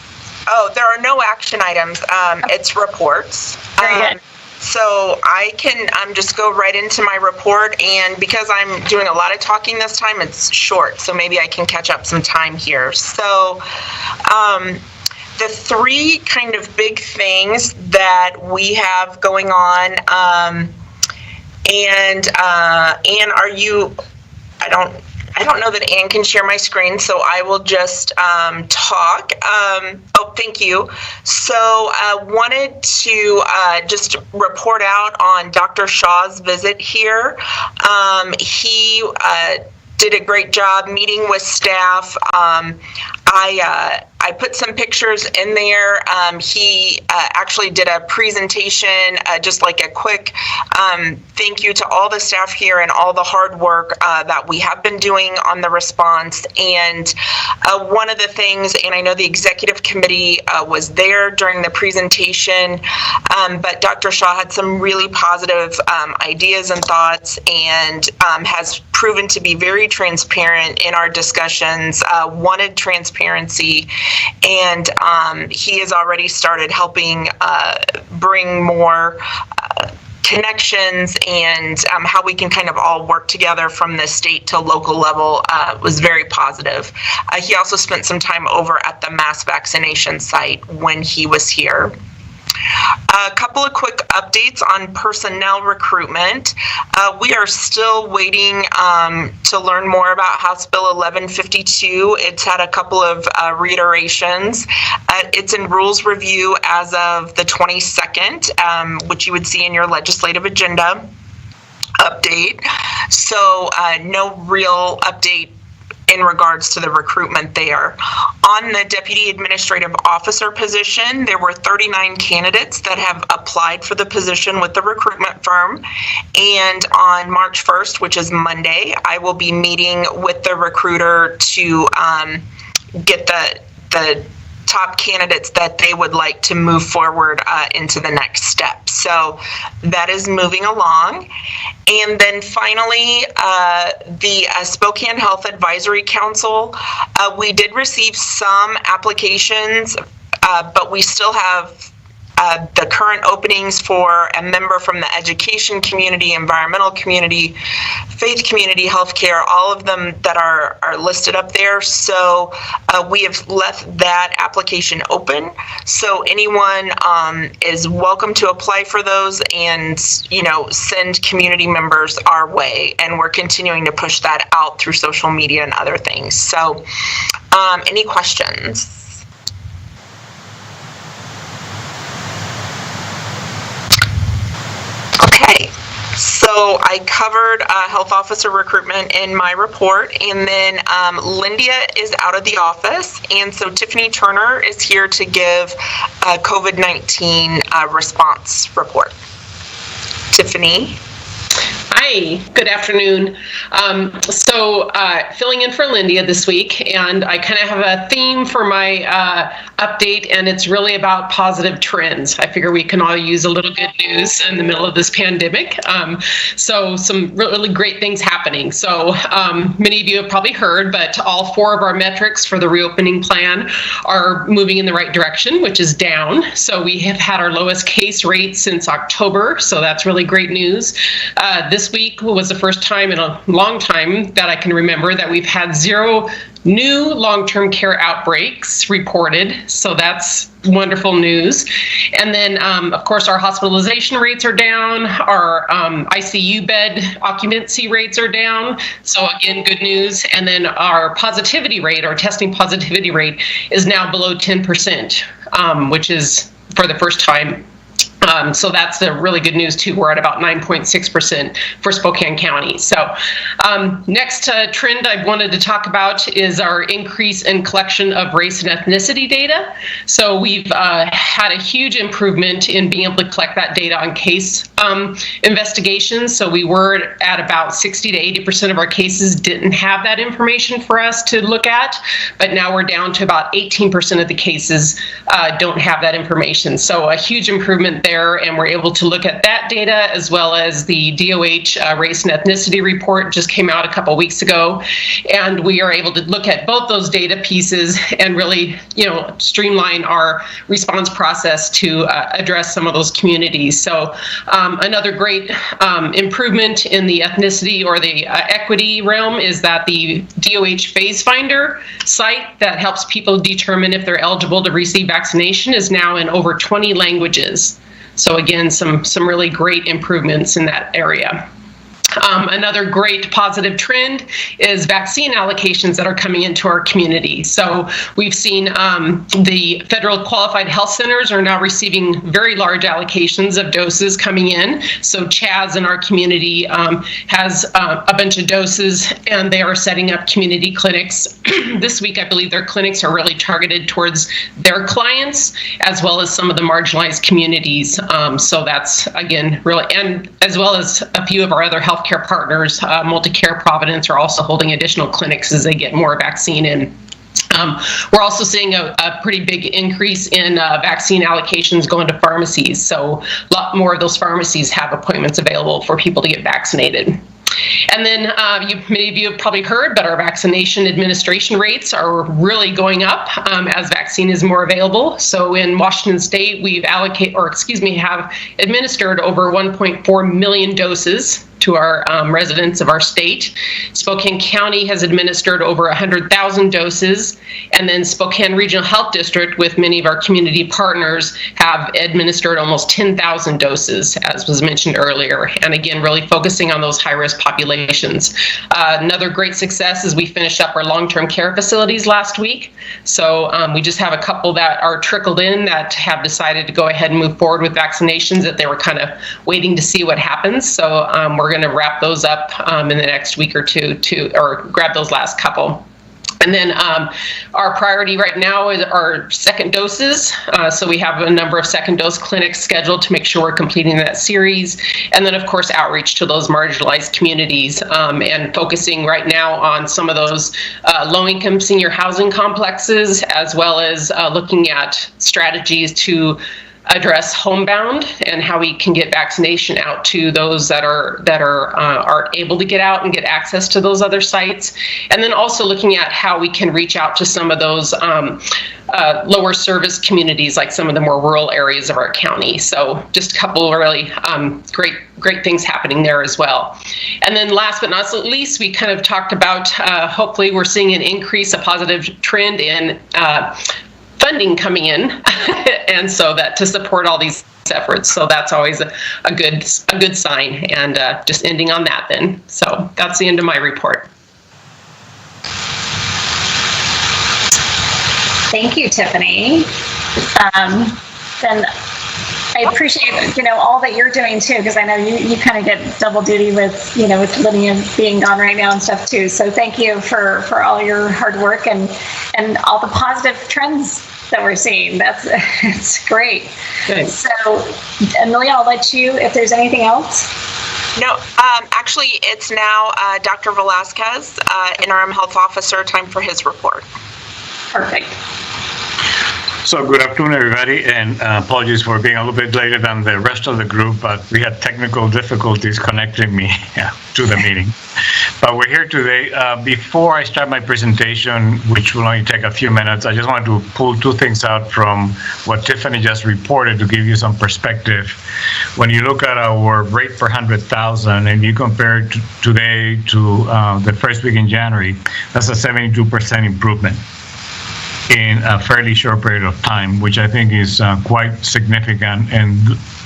Oh, there are no action items. It's reports. Very good. So I can just go right into my report, and because I'm doing a lot of talking this time, it's short, so maybe I can catch up some time here. So the three kind of big things that we have going on, and Anne, are you? I don't know that Anne can share my screen, so I will just talk. Oh, thank you. So wanted to just report out on Dr. Shaw's visit here. He did a great job meeting with staff. I put some pictures in there. He actually did a presentation, just like a quick thank you to all the staff here and all the hard work that we have been doing on the response. And one of the things, and I know the executive committee was there during the presentation, but Dr. Shaw had some really positive ideas and thoughts, and has proven to be very transparent in our discussions, wanted transparency, and he has already started helping bring more connections and how we can kind of all work together from the state to local level was very positive. He also spent some time over at the mass vaccination site when he was here. A couple of quick updates on personnel recruitment. We are still waiting to learn more about House Bill 1152. It's had a couple of reiterations. It's in rules review as of the 22nd, which you would see in your legislative agenda update. So no real update in regards to the recruitment there. On the Deputy Administrative Officer position, there were 39 candidates that have applied for the position with the recruitment firm. And on March 1st, which is Monday, I will be meeting with the recruiter to get the top candidates that they would like to move forward into the next step. So that is moving along. And then finally, the Spokane Health Advisory Council, we did receive some applications, but we still have the current openings for a member from the education community, environmental community, faith community, healthcare, all of them that are listed up there. So we have left that application open. So anyone is welcome to apply for those and, send community members our way. And we're continuing to push that out through social media and other things. So any questions? Okay, so I covered health officer recruitment in my report, and then Lindia is out of the office, and so Tiffany Turner is here to give a COVID-19 response report. Tiffany. Hi, good afternoon. So filling in for Lindia this week, and I kind of have a theme for my update, and it's really about positive trends. I figure we can all use a little good news in the middle of this pandemic. So some really great things happening. So many of you have probably heard, but all 4 of our metrics for the reopening plan are moving in the right direction, which is down. So we have had our lowest case rate since October, so that's really great news. This week was the first time in a long time that I can remember that we've had 0 new long-term care outbreaks reported, so that's wonderful news. And then, of course, our hospitalization rates are down, our ICU bed occupancy rates are down, so again, good news. And then our positivity rate, our testing positivity rate, is now below 10%, which is for the first time. So that's the really good news too. We're at about 9.6% for Spokane County. So next trend I wanted to talk about is our increase in collection of race and ethnicity data. So we've had a huge improvement in being able to collect that data on case investigations. So we were at about 60 to 80% of our cases didn't have that information for us to look at, but now we're down to about 18% of the cases don't have that information. So a huge improvement there, and we're able to look at that data as well as the DOH race and ethnicity report just came out a couple weeks ago, and we are able to look at both those data pieces and really, streamline our response process to address some of those communities. So another great improvement in the ethnicity or the equity realm is that the DOH Phase Finder site that helps people determine if they're eligible to receive vaccination is now in over 20 languages. So again, some really great improvements in that area. Another great positive trend is vaccine allocations that are coming into our community. So we've seen the federal qualified health centers are now receiving very large allocations of doses coming in. So CHAZ in our community has a bunch of doses, and they are setting up community clinics. This week, I believe their clinics are really targeted towards their clients as well as some of the marginalized communities. So that's, again, really, and as well as a few of our other healthcare partners, Multicare, Providence, are also holding additional clinics as they get more vaccine in. We're also seeing a pretty big increase in vaccine allocations going to pharmacies. So a lot more of those pharmacies have appointments available for people to get vaccinated. And then many of you have probably heard, but our vaccination administration rates are really going up as vaccine is more available. So in Washington State, have administered over 1.4 million doses to our residents of our state. Spokane County has administered over 100,000 doses, and then Spokane Regional Health District, with many of our community partners, have administered almost 10,000 doses, as was mentioned earlier. And again, really focusing on those high-risk populations. Another great success is we finished up our long-term care facilities last week. So we just have a couple that are trickled in that have decided to go ahead and move forward with vaccinations that they were kind of waiting to see what happens. So we're going to wrap those up in the next week or two or grab those last couple. And then our priority right now is our second doses. So we have a number of second dose clinics scheduled to make sure we're completing that series. And then, of course, outreach to those marginalized communities and focusing right now on some of those low-income senior housing complexes, as well as looking at strategies to address homebound and how we can get vaccination out to those that are able to get out and get access to those other sites. And then also looking at how we can reach out to some of those lower service communities, like some of the more rural areas of our county. So just a couple of really great things happening there as well. And then last but not least, we kind of talked about hopefully we're seeing an increase, a positive trend in funding coming in, and so that to support all these efforts. So that's always a good sign. And just ending on that then. So that's the end of my report. Thank you, Tiffany. Then I appreciate all that you're doing too, because I know you kind of get double duty with with Lydia being gone right now and stuff too. So thank you for all your hard work and all the positive trends that we're seeing. It's great. Thanks. So Amelia, I'll let you, if there's anything else. No, actually, it's now Dr. Velasquez, interim health officer, time for his report. Perfect. So good afternoon, everybody, and apologies for being a little bit later than the rest of the group, but we had technical difficulties connecting me to the meeting. But we're here today. Before I start my presentation, which will only take a few minutes, I just wanted to pull two things out from what Tiffany just reported to give you some perspective. When you look at our rate per 100,000 and you compare it today to the first week in January, that's a 72% improvement in a fairly short period of time, which I think is quite significant and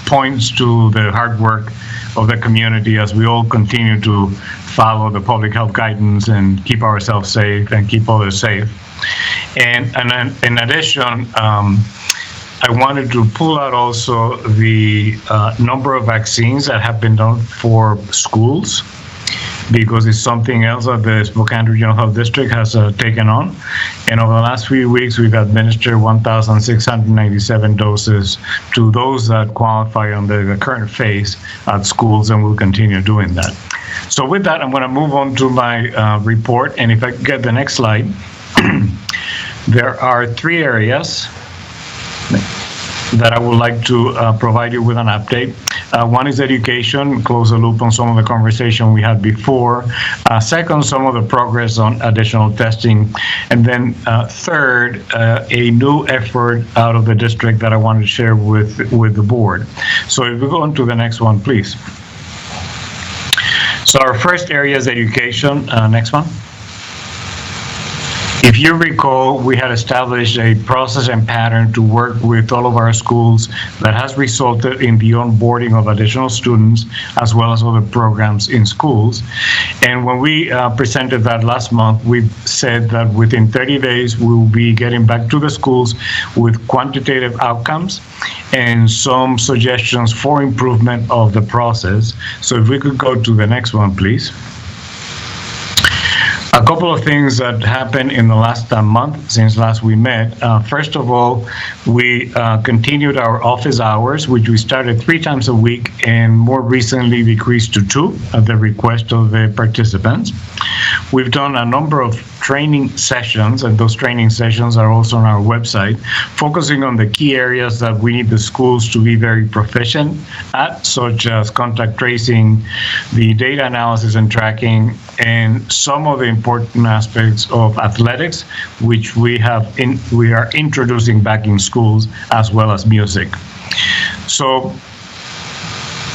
points to the hard work of the community as we all continue to follow the public health guidance and keep ourselves safe and keep others safe. And then in addition, I wanted to pull out also the number of vaccines that have been done for schools. because it's something else that the Spokane Regional Health District has taken on. And over the last few weeks, we've administered 1,697 doses to those that qualify under the current phase at schools, and we'll continue doing that. So with that, I'm going to move on to my report. And if I get the next slide, there are 3 areas that I would like to provide you with an update. One is education, close the loop on some of the conversation we had before. Second, some of the progress on additional testing. And then third, a new effort out of the district that I want to share with the board. So if we go on to the next one, please. So our first area is education. Next one. If you recall, we had established a process and pattern to work with all of our schools that has resulted in the onboarding of additional students as well as other programs in schools. And when we presented that last month, we said that within 30 days, we will be getting back to the schools with quantitative outcomes and some suggestions for improvement of the process. So if we could go to the next one, please. A couple of things that happened in the last month since last we met. First of all, we continued our office hours, which we started 3 times a week and more recently decreased to 2 at the request of the participants. We've done a number of training sessions, and those training sessions are also on our website, focusing on the key areas that we need the schools to be very proficient at, such as contact tracing, the data analysis and tracking, and some of the important aspects of athletics, which we are introducing back in schools, as well as music. So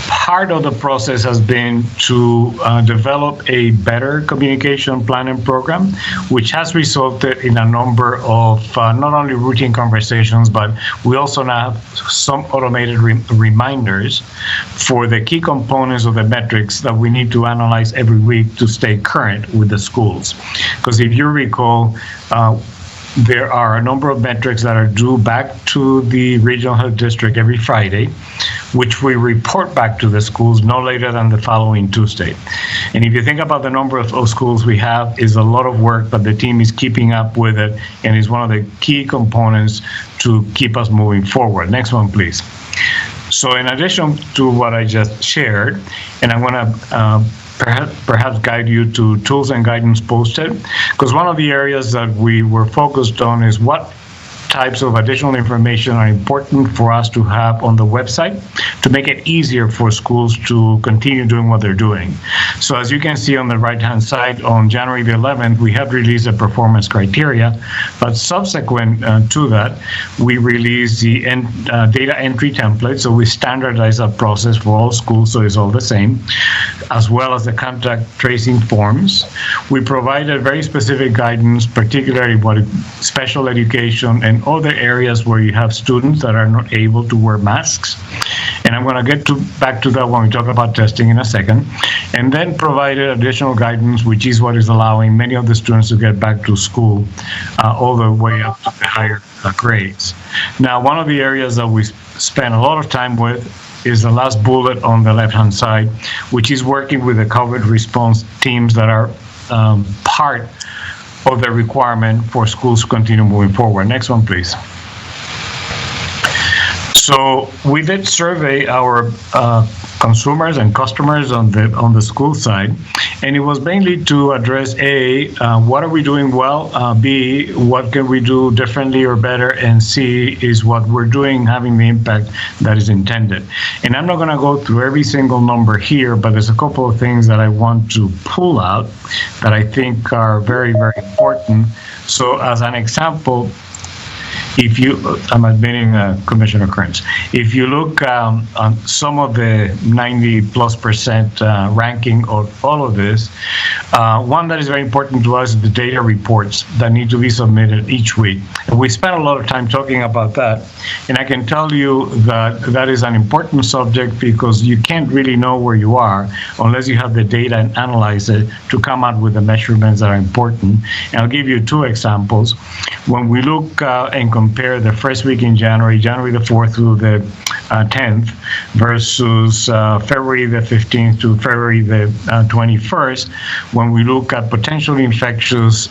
part of the process has been to develop a better communication planning program, which has resulted in a number of not only routine conversations, but we also now have some automated reminders for the key components of the metrics that we need to analyze every week to stay current with the schools. Because if you recall, there are a number of metrics that are due back to the Regional Health District every Friday, which we report back to the schools no later than the following Tuesday. And if you think about the number of schools we have, is a lot of work, but the team is keeping up with it and is one of the key components to keep us moving forward. Next one, please. So in addition to what I just shared, and I'm going to perhaps guide you to tools and guidance posted, because one of the areas that we were focused on is what types of additional information are important for us to have on the website to make it easier for schools to continue doing what they're doing. So as you can see on the right-hand side, on January the 11th, we have released the performance criteria, but subsequent to that, we released the data entry template. So we standardize that process for all schools, so it's all the same, as well as the contact tracing forms. We provided very specific guidance, particularly what special education and other areas where you have students that are not able to wear masks. And I'm going to get back to that when we talk about testing in a second. And then provided additional guidance, which is what is allowing many of the students to get back to school all the way up to the higher grades. Now, one of the areas that we spend a lot of time with is the last bullet on the left-hand side, which is working with the COVID response teams that are part of the requirement for schools to continue moving forward. Next one, please. So we did survey our consumers and customers on the school side, and it was mainly to address A, what are we doing well, B, what can we do differently or better, and C, is what we're doing having the impact that is intended. And I'm not going to go through every single number here, but there's a couple of things that I want to pull out that I think are very, very important. So as an example, if you, I'm admitting Commissioner Kearns, if you look on some of the 90+% ranking of all of this, one that is very important to us is the data reports that need to be submitted each week. And we spent a lot of time talking about that. And I can tell you that that is an important subject because you can't really know where you are unless you have the data and analyze it to come out with the measurements that are important. And I'll give you 2 examples. When we look and compare the first week in January the 4th through the 10th, versus February the 15th to February the 21st, when we look at potentially infectious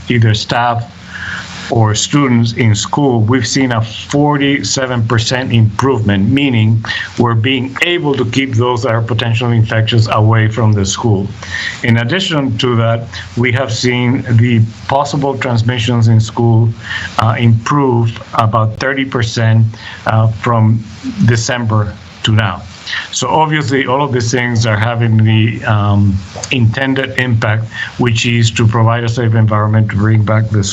either staff or students in school, we've seen a 47% improvement, meaning we're being able to keep those that are potentially infectious away from the school. In addition to that, we have seen the possible transmissions in school improve about 30% from December to now. So obviously, all of these things are having the intended impact, which is to provide a safe environment to bring back the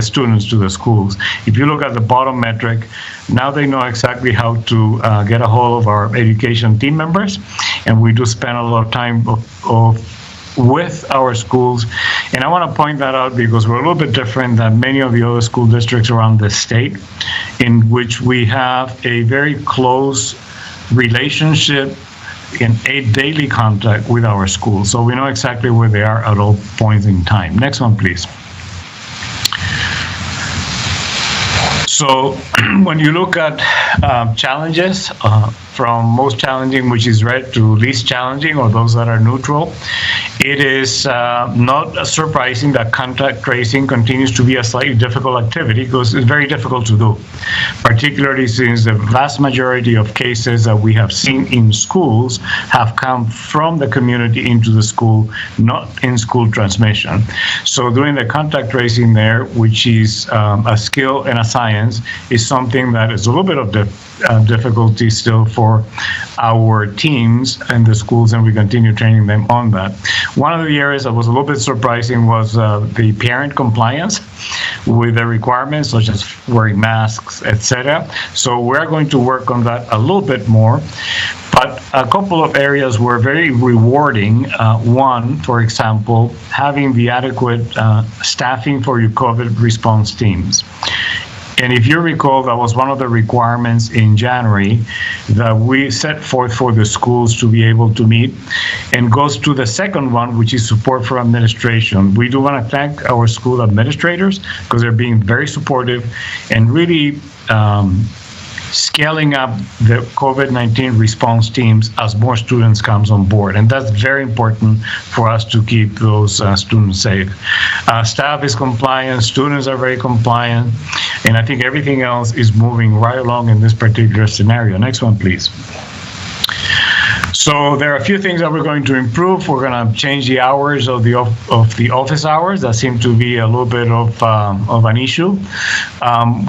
students to the schools. If you look at the bottom metric, now they know exactly how to get a hold of our education team members, and we do spend a lot of time with our schools. And I want to point that out because we're a little bit different than many of the other school districts around the state, in which we have a very close relationship in a daily contact with our schools. So we know exactly where they are at all points in time. Next one, please. So when you look at challenges, from most challenging, which is red, to least challenging, or those that are neutral, it is not surprising that contact tracing continues to be a slightly difficult activity, because it's very difficult to do, particularly since the vast majority of cases that we have seen in schools have come from the community into the school, not in school transmission. So doing the contact tracing there, which is a skill and a science, is something that is a little bit of difficulty still for our teams in the schools, and we continue training them on that. One of the areas that was a little bit surprising was the parent compliance with the requirements, such as wearing masks, etc. So we're going to work on that a little bit more. But a couple of areas were very rewarding. One, for example, having the adequate staffing for your COVID response teams. And if you recall, that was one of the requirements in January that we set forth for the schools to be able to meet, and goes to the second one, which is support for administration. We do want to thank our school administrators because they're being very supportive and really scaling up the COVID-19 response teams as more students comes on board. And that's very important for us to keep those students safe. Staff is compliant, students are very compliant, and I think everything else is moving right along in this particular scenario. Next one, please. So there are a few things that we're going to improve. We're going to change the hours of the office hours. That seemed to be a little bit of an issue.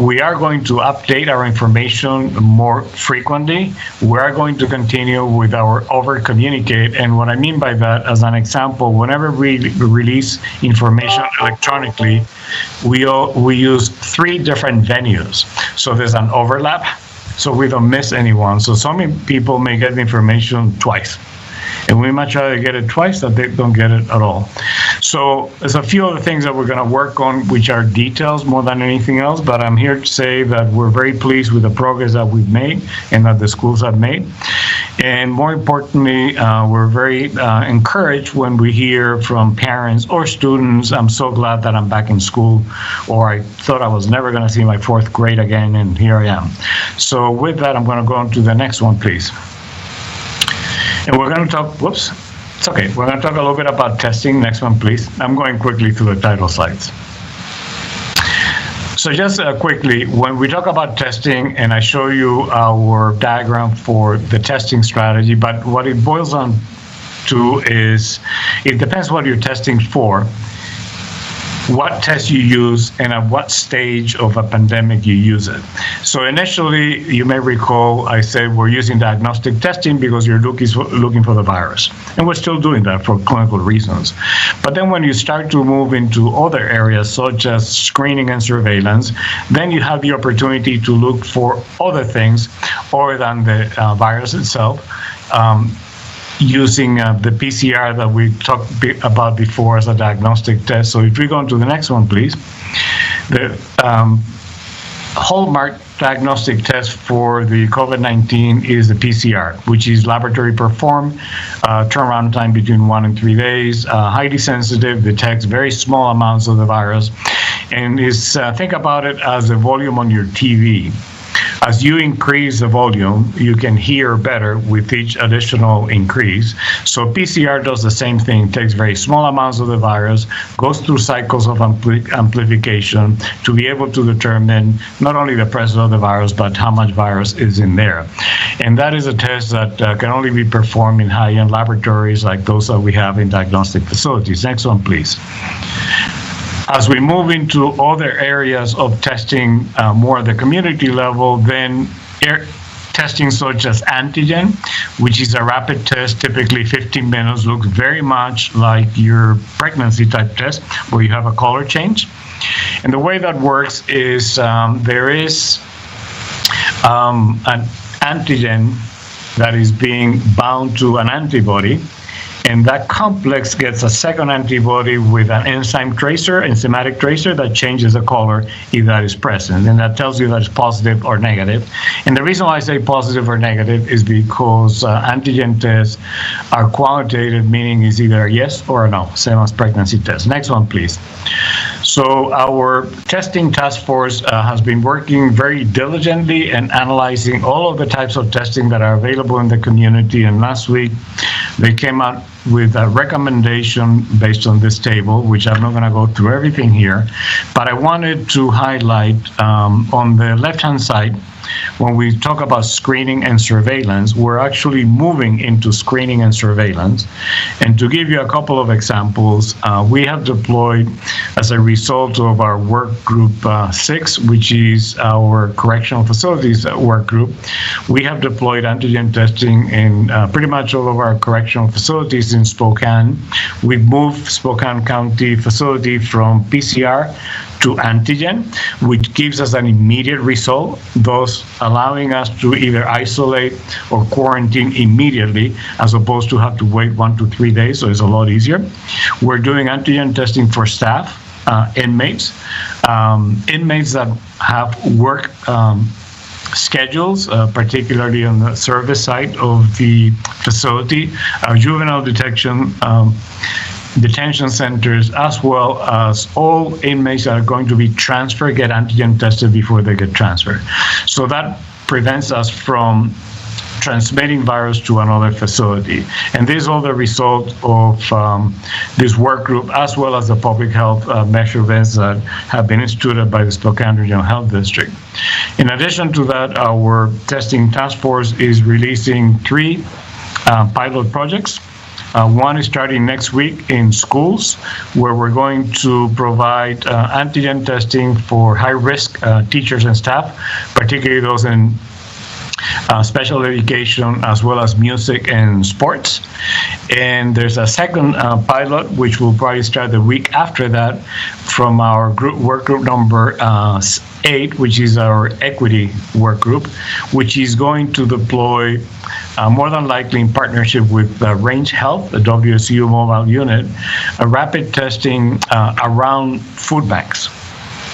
We are going to update our information more frequently. We are going to continue with our over-communicate. And what I mean by that, as an example, whenever we release information electronically, we use 3 different venues. So there's an overlap, so we don't miss anyone. So some people may get the information twice, and we much rather get it twice than they don't get it at all. So there's a few other things that we're going to work on, which are details more than anything else, but I'm here to say that we're very pleased with the progress that we've made and that the schools have made. And more importantly, we're very encouraged when we hear from parents or students, I'm so glad that I'm back in school, or I thought I was never going to see my 4th grade again, and here I am. So with that, I'm going to go on to the next one, please. And we're going to talk, whoops, it's okay. We're going to talk a little bit about testing. Next one, please. I'm going quickly through the title slides. So just quickly, when we talk about testing, and I show you our diagram for the testing strategy, but what it boils down to is, it depends what you're testing for, what test you use, and at what stage of a pandemic you use it. So initially, you may recall I said we're using diagnostic testing because you're looking for the virus. And we're still doing that for clinical reasons. But then when you start to move into other areas, such as screening and surveillance, then you have the opportunity to look for other things other than the virus itself, using the PCR that we talked about before as a diagnostic test. So if we go on to the next one, please. The hallmark diagnostic test for the COVID-19 is the PCR, which is laboratory performed, turnaround time between 1 and 3 days, highly sensitive, detects very small amounts of the virus. And think about it as the volume on your TV. As you increase the volume, you can hear better with each additional increase. So PCR does the same thing, takes very small amounts of the virus, goes through cycles of amplification to be able to determine not only the presence of the virus, but how much virus is in there. And that is a test that can only be performed in high-end laboratories like those that we have in diagnostic facilities. Next one, please. As we move into other areas of testing more at the community level, then testing such as antigen, which is a rapid test, typically 15 minutes, looks very much like your pregnancy type test where you have a color change. And the way that works is there is an antigen that is being bound to an antibody, and that complex gets a second antibody with an enzymatic tracer that changes the color if that is present. And that tells you that it's positive or negative. And the reason why I say positive or negative is because antigen tests are qualitative, meaning it's either a yes or a no, same as pregnancy tests. Next one, please. So our testing task force has been working very diligently and analyzing all of the types of testing that are available in the community. And last week, they came out with a recommendation based on this table, which I'm not going to go through everything here, but I wanted to highlight on the left-hand side, when we talk about screening and surveillance, we're actually moving into screening and surveillance. And to give you a couple of examples, we have deployed, as a result of our work group 6, which is our correctional facilities work group, we have deployed antigen testing in pretty much all of our correctional facilities in Spokane. We've moved Spokane County facility from PCR to antigen, which gives us an immediate result, thus allowing us to either isolate or quarantine immediately, as opposed to have to wait 1 to 3 days, so it's a lot easier. We're doing antigen testing for staff, inmates that have work schedules, particularly on the service side of the facility, juvenile detention centers, as well as all inmates that are going to be transferred get antigen tested before they get transferred. So that prevents us from transmitting virus to another facility. And this is all the result of this work group, as well as the public health measurements that have been instituted by the Spokane Regional Health District. In addition to that, our testing task force is releasing 3 pilot projects. One is starting next week in schools, where we're going to provide antigen testing for high-risk teachers and staff, particularly those in special education, as well as music and sports. And there's a second pilot, which will probably start the week after that, from our work group number 8, which is our equity work group, which is going to deploy, more than likely in partnership with Range Health, the WSU mobile unit, a rapid testing around food banks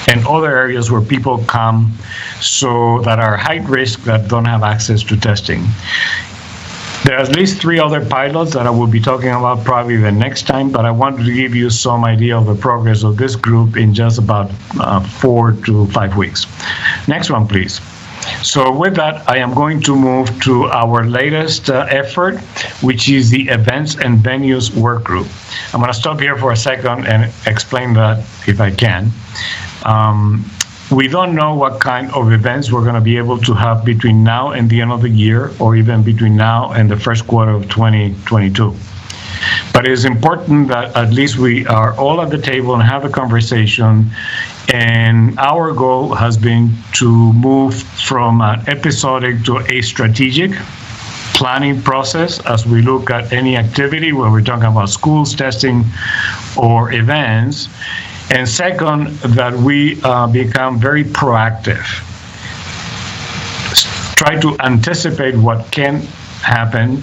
and other areas where people come so that are high risk that don't have access to testing. There are at least 3 other pilots that I will be talking about probably the next time, but I wanted to give you some idea of the progress of this group in just about 4 to 5 weeks. Next one, please. So with that, I am going to move to our latest effort, which is the events and venues work group. I'm going to stop here for a second and explain that if I can. We don't know what kind of events we're going to be able to have between now and the end of the year, or even between now and the first quarter of 2022. But it is important that at least we are all at the table and have a conversation. And our goal has been to move from an episodic to a strategic planning process as we look at any activity where we're talking about schools, testing, or events. And second, that we become very proactive. Try to anticipate what can happen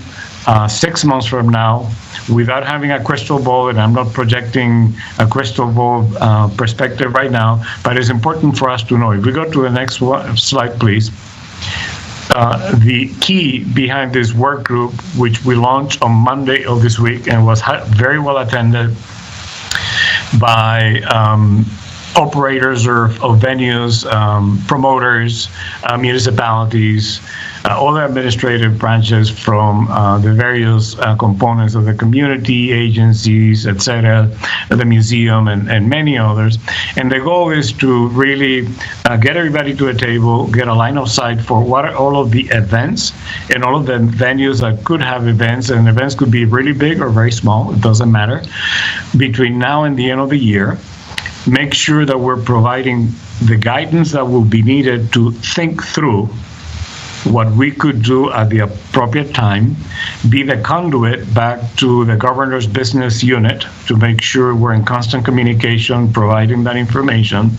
6 months from now without having a crystal ball, and I'm not projecting a crystal ball perspective right now, but it's important for us to know. If we go to the next slide, please. The key behind this work group, which we launched on Monday of this week and was very well attended by operators of venues, promoters, municipalities, all administrative branches from the various components of the community, agencies, etc., the museum, and many others. And the goal is to really get everybody to a table, get a line of sight for what are all of the events and all of the venues that could have events, and events could be really big or very small, it doesn't matter, between now and the end of the year. Make sure that we're providing the guidance that will be needed to think through what we could do at the appropriate time, be the conduit back to the governor's business unit to make sure we're in constant communication, providing that information,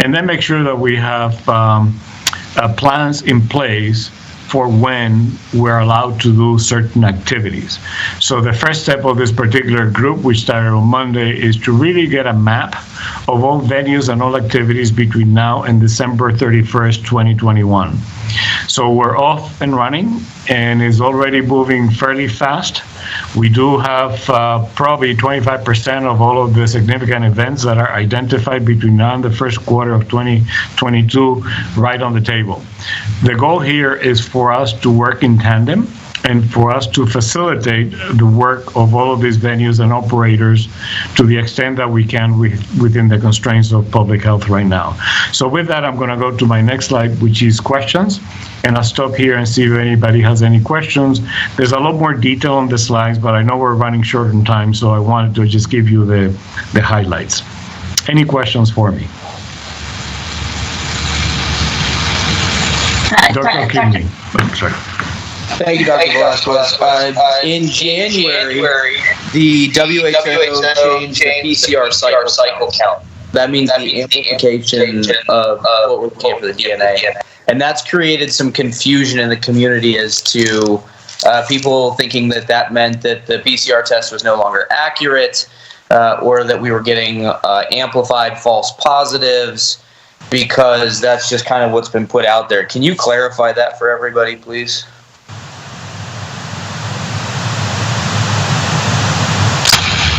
and then make sure that we have plans in place for when we're allowed to do certain activities. So the first step of this particular group, which started on Monday, is to really get a map of all venues and all activities between now and December 31st, 2021. So we're off and running, and it's already moving fairly fast. We do have probably 25% of all of the significant events that are identified between now and the first quarter of 2022 right on the table. The goal here is for us to work in tandem and for us to facilitate the work of all of these venues and operators to the extent that we can within the constraints of public health right now. So with that, I'm going to go to my next slide, which is questions. And I'll stop here and see if anybody has any questions. There's a lot more detail on the slides, but I know we're running short on time, so I wanted to just give you the highlights. Any questions for me? Dr. Kidney. Sorry. Thank you, Dr. Velasquez. In January, the WHO changed the PCR cycle count. That means the amplification of what we're looking for the DNA. And that's created some confusion in the community as to people thinking that that meant that the PCR test was no longer accurate or that we were getting amplified false positives, because that's just kind of what's been put out there. Can you clarify that for everybody, please?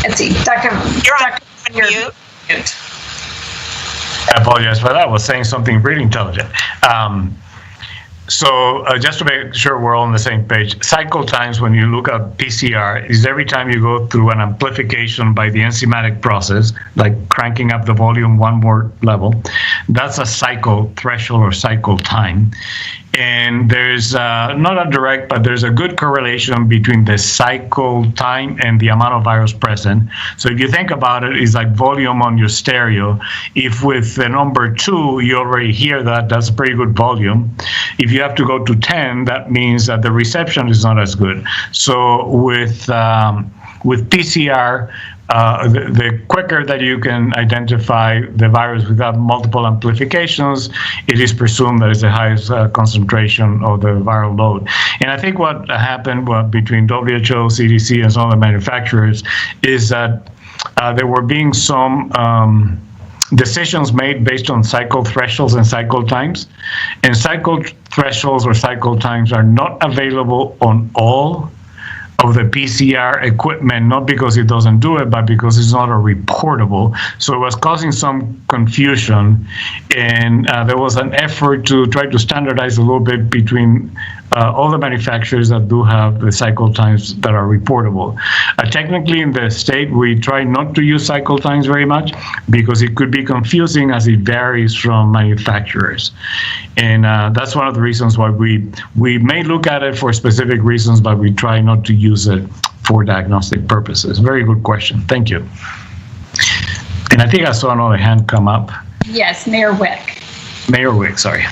Let's see, Dr. You're on mute. I apologize for that. I was saying something really intelligent. So just to make sure we're all on the same page, cycle times when you look at PCR is every time you go through an amplification by the enzymatic process, like cranking up the volume one more level. That's a cycle threshold or cycle time. And there's not a direct, but there's a good correlation between the cycle time and the amount of virus present. So if you think about it, it's like volume on your stereo. If with the number 2, you already hear that, that's a pretty good volume. If you have to go to 10, that means that the reception is not as good. So with PCR, the quicker that you can identify the virus without multiple amplifications, it is presumed that it's the highest concentration of the viral load. And I think what happened between WHO, CDC, and some of the manufacturers is that there were being some decisions made based on cycle thresholds and cycle times. And cycle thresholds or cycle times are not available on all of the PCR equipment, not because it doesn't do it, but because it's not a reportable. So it was causing some confusion, and there was an effort to try to standardize a little bit between all the manufacturers that do have the cycle times that are reportable. Technically in the state, we try not to use cycle times very much because it could be confusing as it varies from manufacturers. And that's one of the reasons why we may look at it for specific reasons, but we try not to use it for diagnostic purposes. Very good question. Thank you. And I think I saw another hand come up. Yes, Mayor Wick. Mayor Wick, sorry.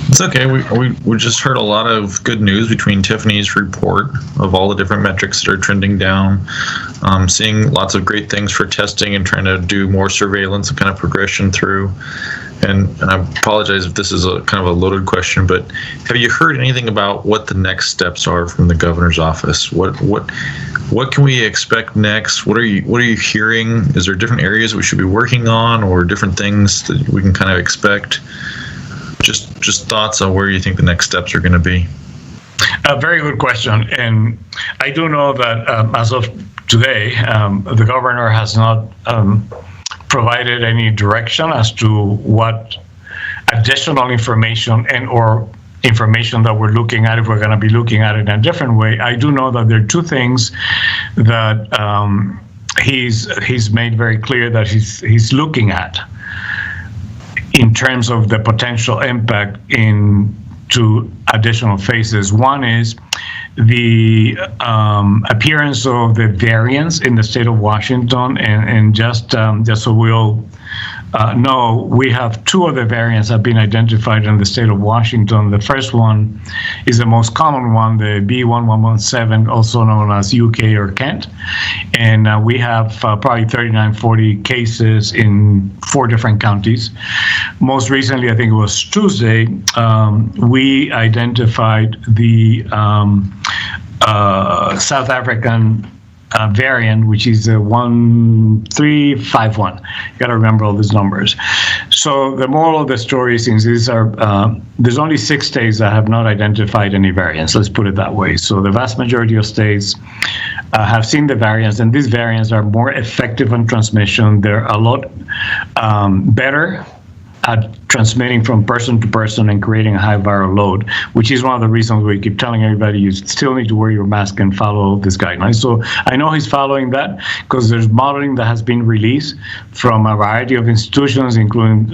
It's okay. We just heard a lot of good news between Tiffany's report of all the different metrics that are trending down, seeing lots of great things for testing and trying to do more surveillance and kind of progression through. And I apologize if this is a kind of a loaded question, but have you heard anything about what the next steps are from the governor's office? What can we expect next? What are you hearing? Is there different areas we should be working on, or different things that we can kind of expect? Just thoughts on where you think the next steps are going to be. A very good question. And I do know that as of today, the governor has not provided any direction as to what additional information and or information that we're looking at, if we're going to be looking at it in a different way. I do know that there are two things that he's made very clear that he's looking at in terms of the potential impact into additional phases. One is the appearance of the variants in the state of Washington, and just so we'll know, we have two other variants have been identified in the state of Washington. The first one is the most common one, the B1117, also known as UK or Kent. And we have probably 39, 40 cases in 4 different counties. Most recently, I think it was Tuesday, we identified the South African variant, which is 1351. You got to remember all these numbers. So the moral of the story, since these are, there's only 6 states that have not identified any variants. Let's put it that way. So the vast majority of states have seen the variants, and these variants are more effective on transmission. They're a lot better at transmitting from person to person and creating a high viral load, which is one of the reasons we keep telling everybody you still need to wear your mask and follow this guideline. So I know he's following that because there's modeling that has been released from a variety of institutions, including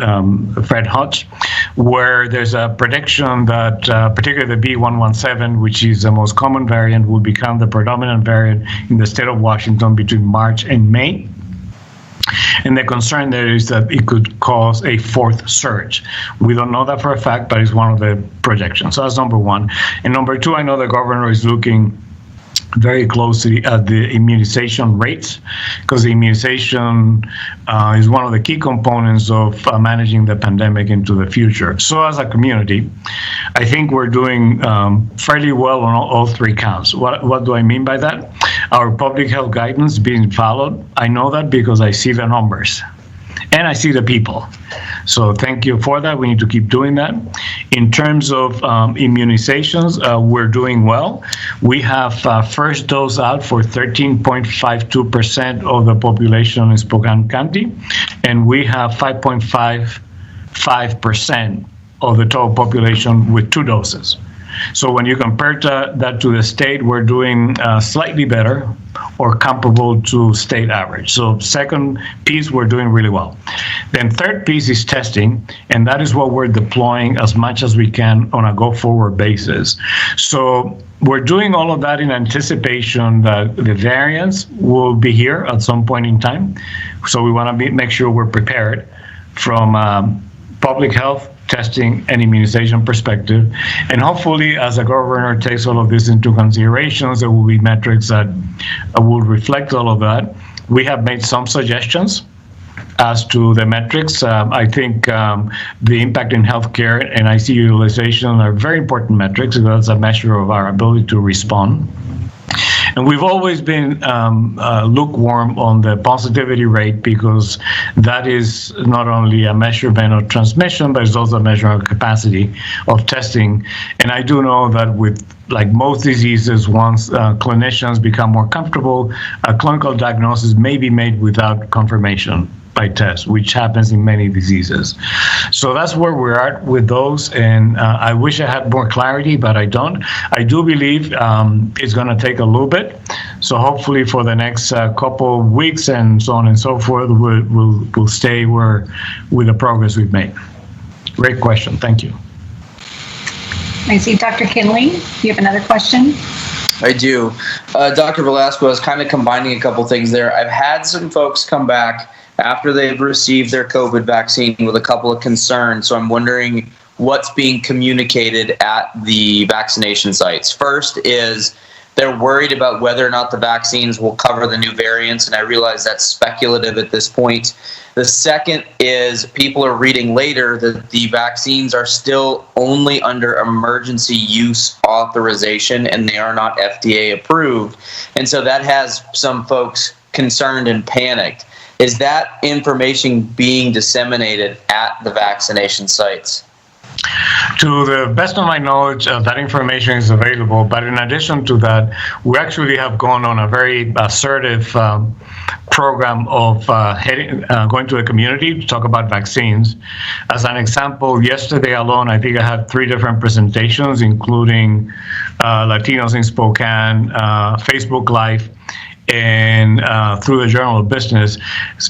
Fred Hutch, where there's a prediction that particularly the B117, which is the most common variant, will become the predominant variant in the state of Washington between March and May. And the concern there is that it could cause a 4th surge. We don't know that for a fact, but it's one of the projections. So that's number one. And number two, I know the governor is looking very closely at the immunization rates, because the immunization is one of the key components of managing the pandemic into the future. So as a community, I think we're doing fairly well on all 3 counts. What do I mean by that? Our public health guidance being followed. I know that because I see the numbers and I see the people. So thank you for that. We need to keep doing that. In terms of immunizations, we're doing well. We have first dose out for 13.52% of the population in Spokane County, and we have 5.55% of the total population with 2 doses. So when you compare that to the state, we're doing slightly better or comparable to state average. So second piece, we're doing really well. Then third piece is testing, and that is what we're deploying as much as we can on a go-forward basis. So we're doing all of that in anticipation that the variants will be here at some point in time. So we want to make sure we're prepared from public health, testing, and immunization perspective. And hopefully, as the governor takes all of this into considerations, there will be metrics that will reflect all of that. We have made some suggestions as to the metrics. I think the impact in healthcare and ICU utilization are very important metrics, because that's a measure of our ability to respond. And we've always been lukewarm on the positivity rate, because that is not only a measurement of transmission, but it's also a measure of capacity of testing. And I do know that with, like most diseases, once clinicians become more comfortable, a clinical diagnosis may be made without confirmation by test, which happens in many diseases. So that's where we're at with those, and I wish I had more clarity, but I don't. I do believe it's going to take a little bit. So hopefully for the next couple of weeks and so on and so forth, we'll stay with the progress we've made. Great question. Thank you. I see Dr. Kinley. You have another question? I do. Dr. Velasco, I was kind of combining a couple things there. I've had some folks come back after they've received their COVID vaccine with a couple of concerns. So I'm wondering what's being communicated at the vaccination sites. First is they're worried about whether or not the vaccines will cover the new variants, and I realize that's speculative at this point. The second is people are reading later that the vaccines are still only under emergency use authorization and they are not FDA approved. And so that has some folks concerned and panicked. Is that information being disseminated at the vaccination sites? To the best of my knowledge, that information is available. But in addition to that, we actually have gone on a very assertive program of going to the community to talk about vaccines. As an example, yesterday alone, I think I had 3 different presentations, including Latinos in Spokane, Facebook Live, and through the Journal of Business,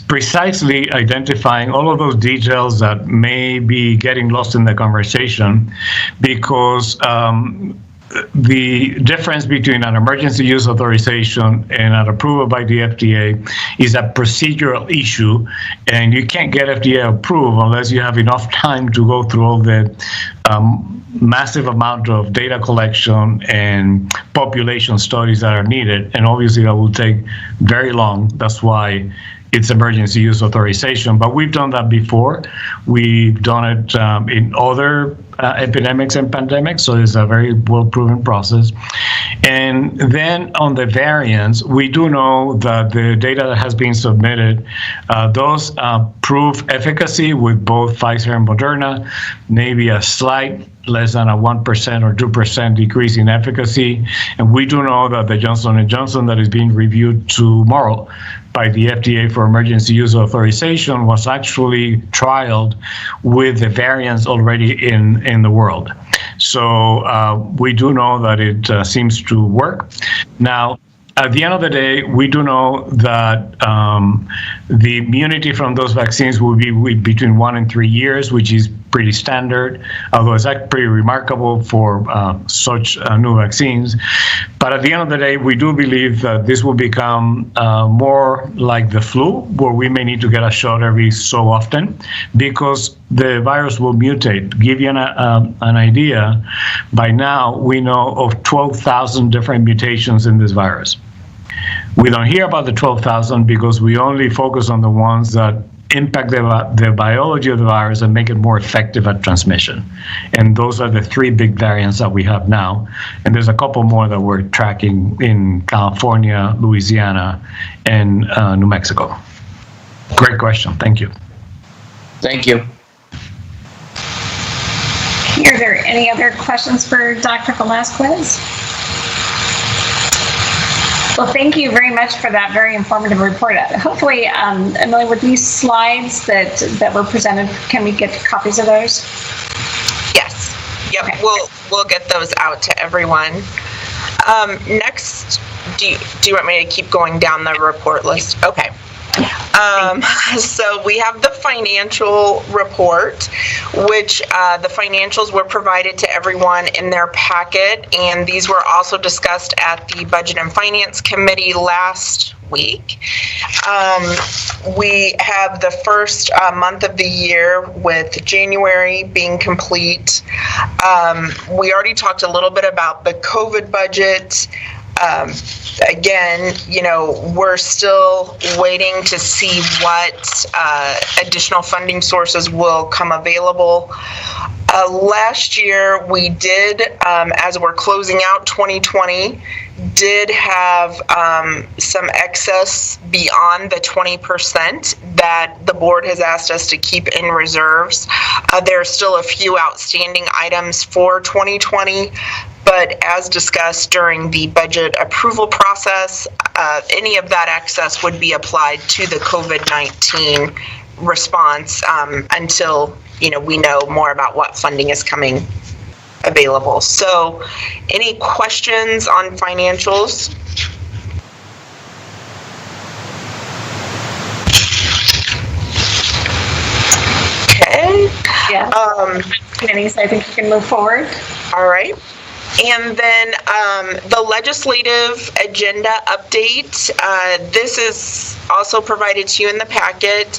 precisely identifying all of those details that may be getting lost in the conversation, because the difference between an emergency use authorization and an approval by the FDA is a procedural issue, and you can't get FDA approval unless you have enough time to go through all the massive amount of data collection and population studies that are needed, and obviously that will take very long. That's why it's emergency use authorization. But we've done that before. We've done it in other epidemics and pandemics, so it's a very well-proven process. And then on the variants, we do know that the data that has been submitted does prove efficacy with both Pfizer and Moderna, maybe a slight less than a 1% or 2% decrease in efficacy. And we do know that the Johnson & Johnson that is being reviewed tomorrow by the FDA for emergency use authorization was actually trialed with the variants already in the world. So we do know that it seems to work. Now, at the end of the day, we do know that the immunity from those vaccines will be between 1 and 3 years, which is pretty standard, although it's actually pretty remarkable for such new vaccines. But at the end of the day, we do believe that this will become more like the flu, where we may need to get a shot every so often, because the virus will mutate. Give you an idea, by now we know of 12,000 different mutations in this virus. We don't hear about the 12,000 because we only focus on the ones that impact the biology of the virus and make it more effective at transmission. And those are the 3 big variants that we have now. And there's a couple more that we're tracking in California, Louisiana, and New Mexico. Great question. Thank you. Thank you. Are there any other questions for Dr. Velasquez? Well, thank you very much for that very informative report. Hopefully, Emily, with these slides that were presented, can we get copies of those? Yes. Yep. Okay. We'll get those out to everyone. Next, do you want me to keep going down the report list? Okay. So we have the financial report, which the financials were provided to everyone in their packet, and these were also discussed at the Budget and Finance Committee last week. We have the first month of the year with January being complete. We already talked a little bit about the COVID budget. Again, we're still waiting to see what additional funding sources will come available. Last year, we did, as we're closing out 2020, did have some excess beyond the 20% that the board has asked us to keep in reserves. There are still a few outstanding items for 2020. But as discussed during the budget approval process, any of that excess would be applied to the COVID-19 response until we know more about what funding is coming available. So, any questions on financials? Okay. Yeah. So I think you can move forward. All right. And then the legislative agenda update. This is also provided to you in the packet,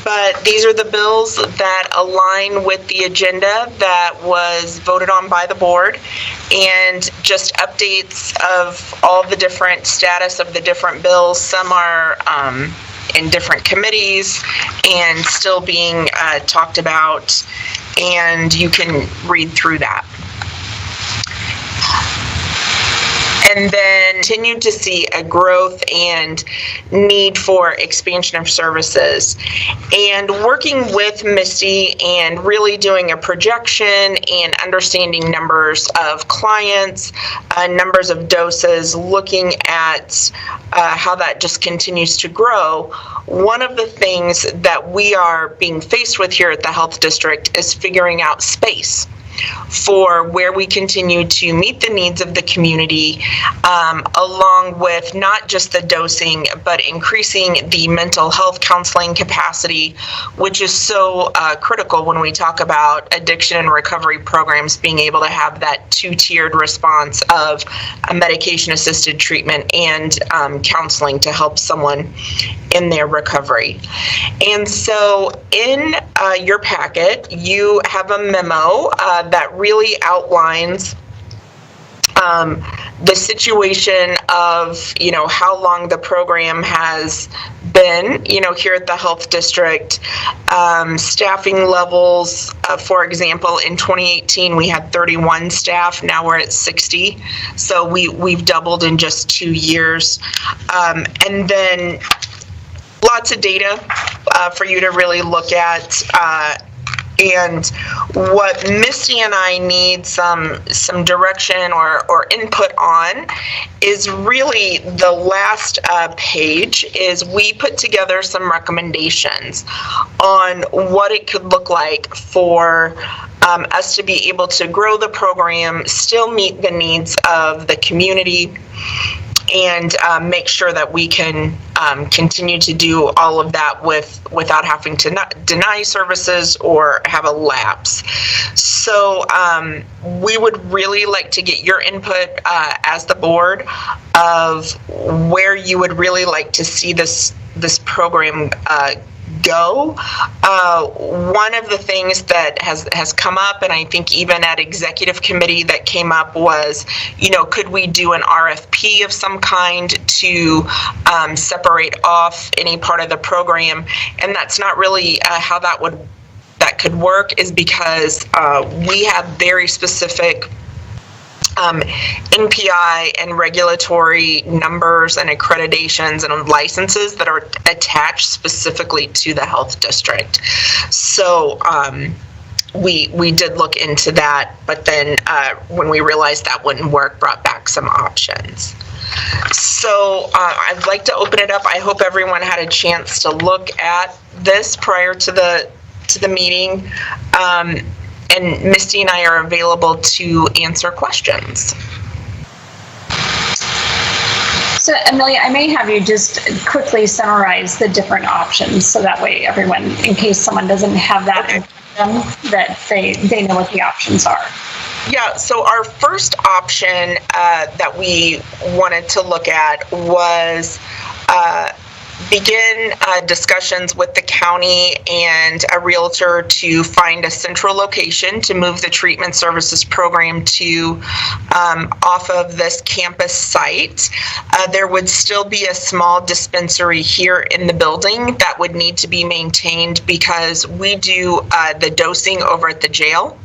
but these are the bills that align with the agenda that was voted on by the board, and just updates of all the different status of the different bills. Some are in different committees and still being talked about, and you can read through that. and then continue to see a growth and need for expansion of services. And working with Misty and really doing a projection and understanding numbers of clients, numbers of doses, looking at how that just continues to grow. One of the things that we are being faced with here at the Health District is figuring out space for where we continue to meet the needs of the community, along with not just the dosing, but increasing the mental health counseling capacity, which is so critical when we talk about addiction and recovery programs, being able to have that two-tiered response of a medication-assisted treatment and counseling to help someone in their recovery. And so in your packet, you have a memo that really outlines the situation of, how long the program has been, here at the Health District, staffing levels. For example, in 2018, we had 31 staff. Now we're at 60. So we've doubled in just 2 years. And then lots of data for you to really look at. And what Misty and I need some direction or input on is really the last page. Is we put together some recommendations on what it could look like for us to be able to grow the program, still meet the needs of the community, and make sure that we can continue to do all of that without having to deny services or have a lapse. So we would really like to get your input as the board of where you would really like to see this program go. One of the things that has come up, and I think even at executive committee that came up, was, could we do an RFP of some kind to separate off any part of the program? And that's not really how that could work, is because we have very specific NPI and regulatory numbers and accreditations and licenses that are attached specifically to the Health District. So we did look into that, but then when we realized that wouldn't work, brought back some options. So I'd like to open it up. I hope everyone had a chance to look at this prior to the meeting. And Misty and I are available to answer questions. So, Amelia, I may have you just quickly summarize the different options, so that way everyone, in case someone doesn't have that, okay, that they know what the options are. Yeah, so our first option that we wanted to look at was begin discussions with the county and a realtor to find a central location to move the treatment services program to off of this campus site. There would still be a small dispensary here in the building that would need to be maintained because we do the dosing over at the jail.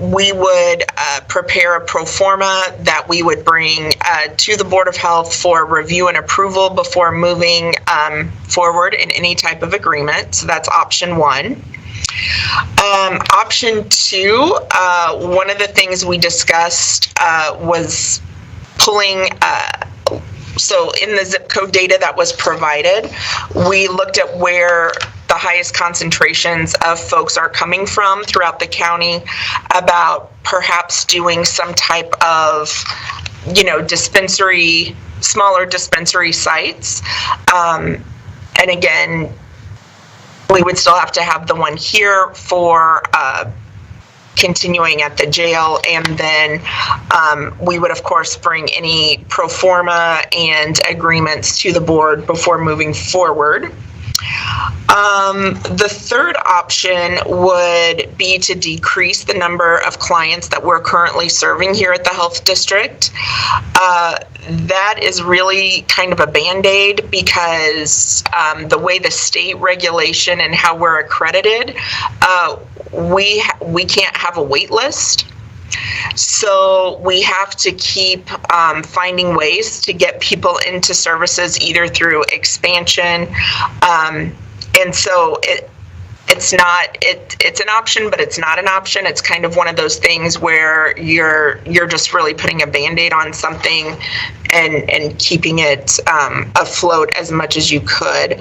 We would prepare a pro forma that we would bring to the Board of Health for review and approval before moving forward in any type of agreement. So that's option one. Option two, one of the things we discussed was pulling so in the zip code data that was provided, we looked at where the highest concentrations of folks are coming from throughout the county, about perhaps doing some type of, dispensary, smaller dispensary sites. And again, we would still have to have the one here for continuing at the jail, and then we would of course bring any pro forma and agreements to the board before moving forward. The third option would be to decrease the number of clients that we're currently serving here at the Health District. That is really kind of a Band-Aid because the way the state regulation and how we're accredited, we can't have a wait list. So we have to keep finding ways to get people into services either through expansion. And so it's an option, but it's not an option. It's kind of one of those things where you're just really putting a Band-Aid on something and keeping it afloat as much as you could.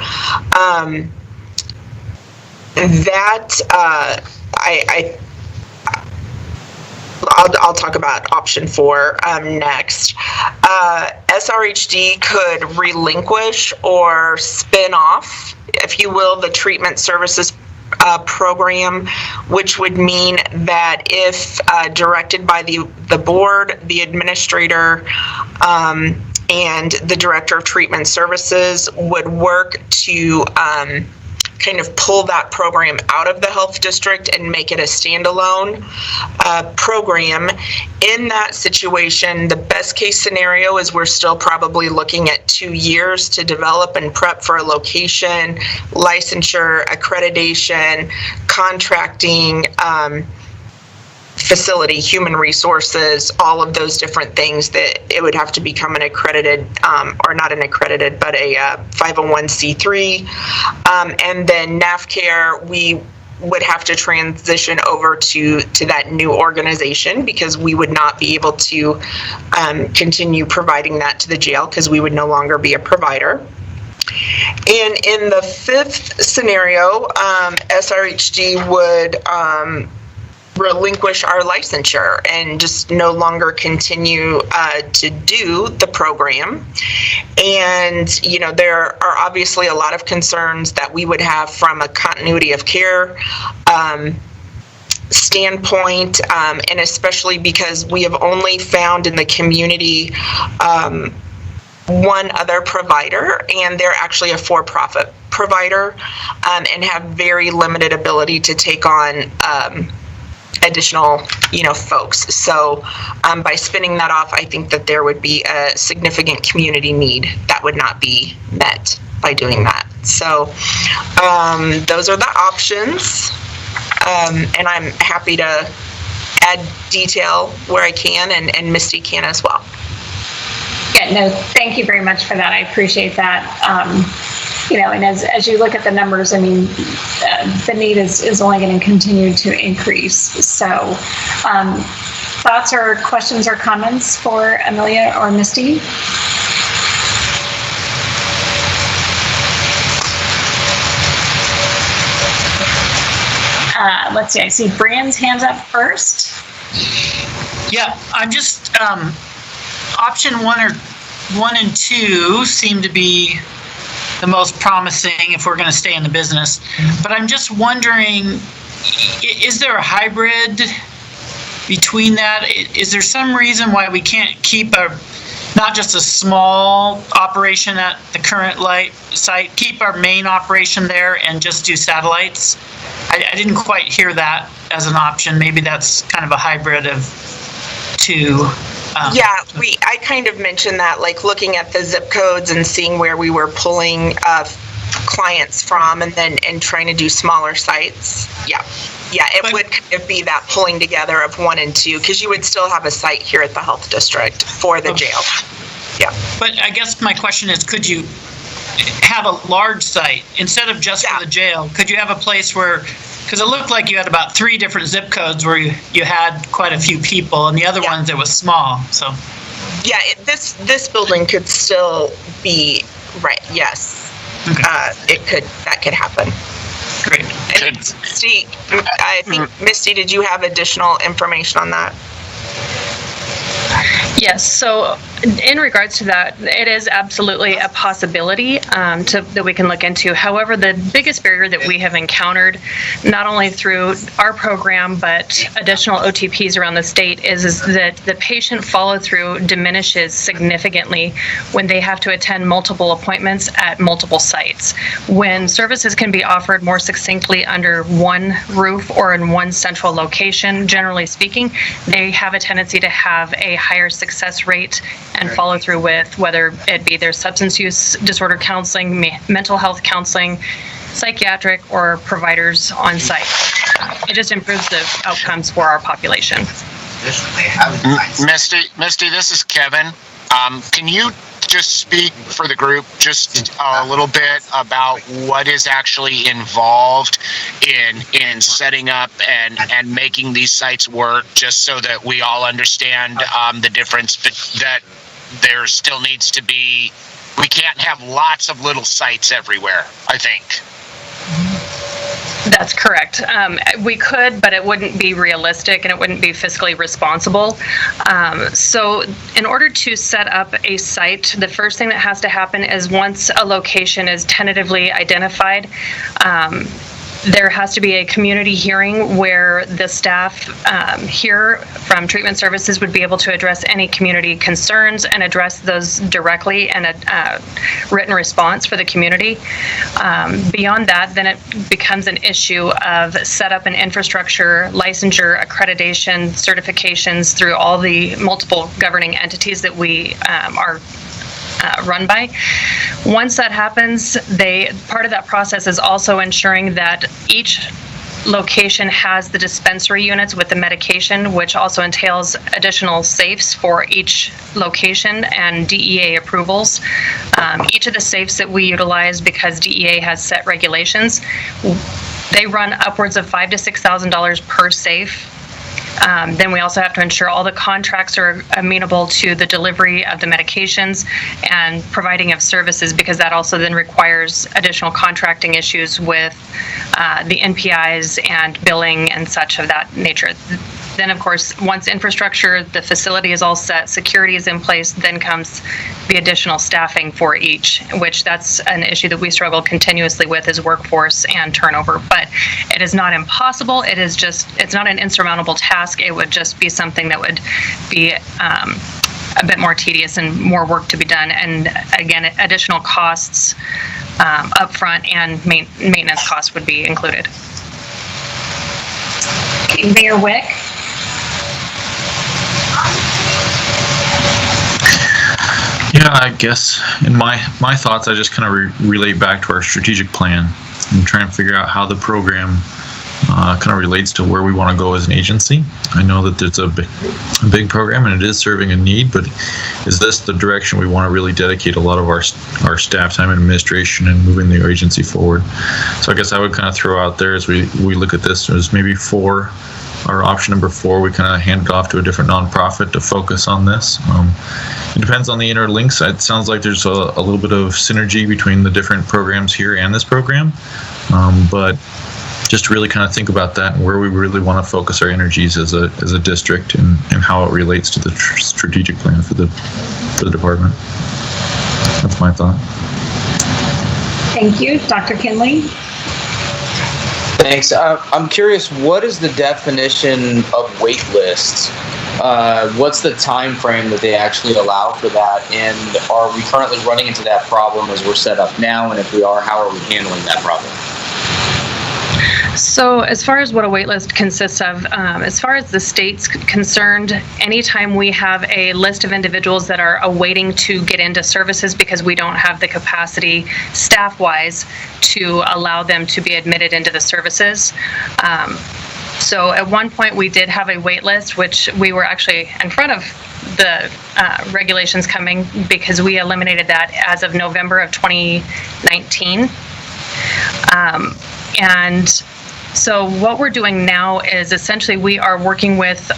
I'll talk about option 4 next. SRHD could relinquish or spin off, if you will, the treatment services program, which would mean that if directed by the board, the administrator, and the director of treatment services would work to kind of pull that program out of the health district and make it a standalone program. In that situation, the best case scenario is we're still probably looking at 2 years to develop and prep for a location, licensure, accreditation, contracting, facility, human resources, all of those different things that it would have to become an accredited, or not an accredited, but a 501c3. And then NAFCare, we would have to transition over to that new organization because we would not be able to continue providing that to the jail because we would no longer be a provider. And in the 5th scenario, SRHD would relinquish our licensure and just no longer continue to do the program. And, you know, there are obviously a lot of concerns that we would have from a continuity of care standpoint, and especially because we have only found in the community one other provider, and they're actually a for-profit provider, and have very limited ability to take on additional, you know, folks. So by spinning that off, I think that there would be a significant community need that would not be met by doing that. So those are the options, and I'm happy to add detail where I can, and Misty can as well. Yeah, no, thank you very much for that. I appreciate that. You know, and as you look at the numbers, I mean, the need is only going to continue to increase. So thoughts or questions or comments for Amelia or Misty? Let's see, I see Brian's hands up first. Yeah, I'm just, option 1 and 2 seem to be the most promising if we're going to stay in the business. But I'm just wondering, is there a hybrid between that? Is there some reason why we can't keep not just a small operation at the current site, keep our main operation there and just do satellites? I didn't quite hear that as an option. Maybe that's kind of a hybrid of two. I kind of mentioned that, like looking at the zip codes and seeing where we were pulling clients from, and trying to do smaller sites. It would kind of be that pulling together of 1 and 2, because you would still have a site here at the health district for the jail. Yeah. But I guess my question is, could you have a large site instead of just for the jail? Could you have a place where, because it looked like you had about 3 different zip codes where you had quite a few people, and the other ones it was small. So this building could still be right. Yes, okay. That could happen. Great. And Misty, I think Misty, did you have additional information on that? Yes, so in regards to that, it is absolutely a possibility that we can look into. However, the biggest barrier that we have encountered, not only through our program, but additional OTPs around the state, is that the patient follow-through diminishes significantly when they have to attend multiple appointments at multiple sites. When services can be offered more succinctly under one roof or in one central location, generally speaking, they have a tendency to have a higher success rate and follow through with, whether it be their substance use disorder counseling, mental health counseling, psychiatric, or providers on site. It just improves the outcomes for our population. traditionally have a Misty, this is Kevin. Can you just speak for the group just a little bit about what is actually involved in setting up and making these sites work, just so that we all understand the difference, but that there still needs to be, we can't have lots of little sites everywhere, I think. That's correct. We could, but it wouldn't be realistic and it wouldn't be fiscally responsible. So in order to set up a site, the first thing that has to happen is once a location is tentatively identified, there has to be a community hearing where the staff here from Treatment Services would be able to address any community concerns and address those directly in a written response for the community. Beyond that, then it becomes an issue of setup and infrastructure, licensure, accreditation, certifications through all the multiple governing entities that we are run by. Once that happens, part of that process is also ensuring that each location has the dispensary units with the medication, which also entails additional safes for each location and DEA approvals. Each of the safes that we utilize, because DEA has set regulations, they run upwards of $5,000 to $6,000 per safe. Then we also have to ensure all the contracts are amenable to the delivery of the medications and providing of services, because that also then requires additional contracting issues with the NPIs and billing and such of that nature. Then, of course, once infrastructure, the facility is all set, security is in place, then comes the additional staffing for each, which that's an issue that we struggle continuously with, is workforce and turnover. But it is not impossible. It is just, it's not an insurmountable task. It would just be something that would be a bit more tedious and more work to be done. And again, additional costs upfront and maintenance costs would be included. Okay, Mayor Wick. Yeah, I guess in my thoughts, I just kind of relate back to our strategic plan and try and figure out how the program kind of relates to where we want to go as an agency. I know that it's a big program and it is serving a need, but is this the direction we want to really dedicate a lot of our staff time and administration and moving the agency forward? So I guess I would kind of throw out there, as we look at this, as maybe our option number 4, we kind of hand it off to a different nonprofit to focus on this. It depends on the interlinks. It sounds like there's a little bit of synergy between the different programs here and this program, but just to really kind of think about that and where we really want to focus our energies as a district, and how it relates to the strategic plan for the department. That's my thought. Thank you. Dr. Kinley? Thanks. I'm curious, what is the definition of wait lists? What's the time frame that they actually allow for that? And are we currently running into that problem as we're set up now? And if we are, how are we handling that problem? So as far as what a waitlist consists of, as far as the state's concerned, anytime we have a list of individuals that are awaiting to get into services because we don't have the capacity staff-wise to allow them to be admitted into the services. So at one point we did have a wait list, which we were actually in front of the regulations coming, because we eliminated that as of November of 2019. And so what we're doing now is essentially we are working with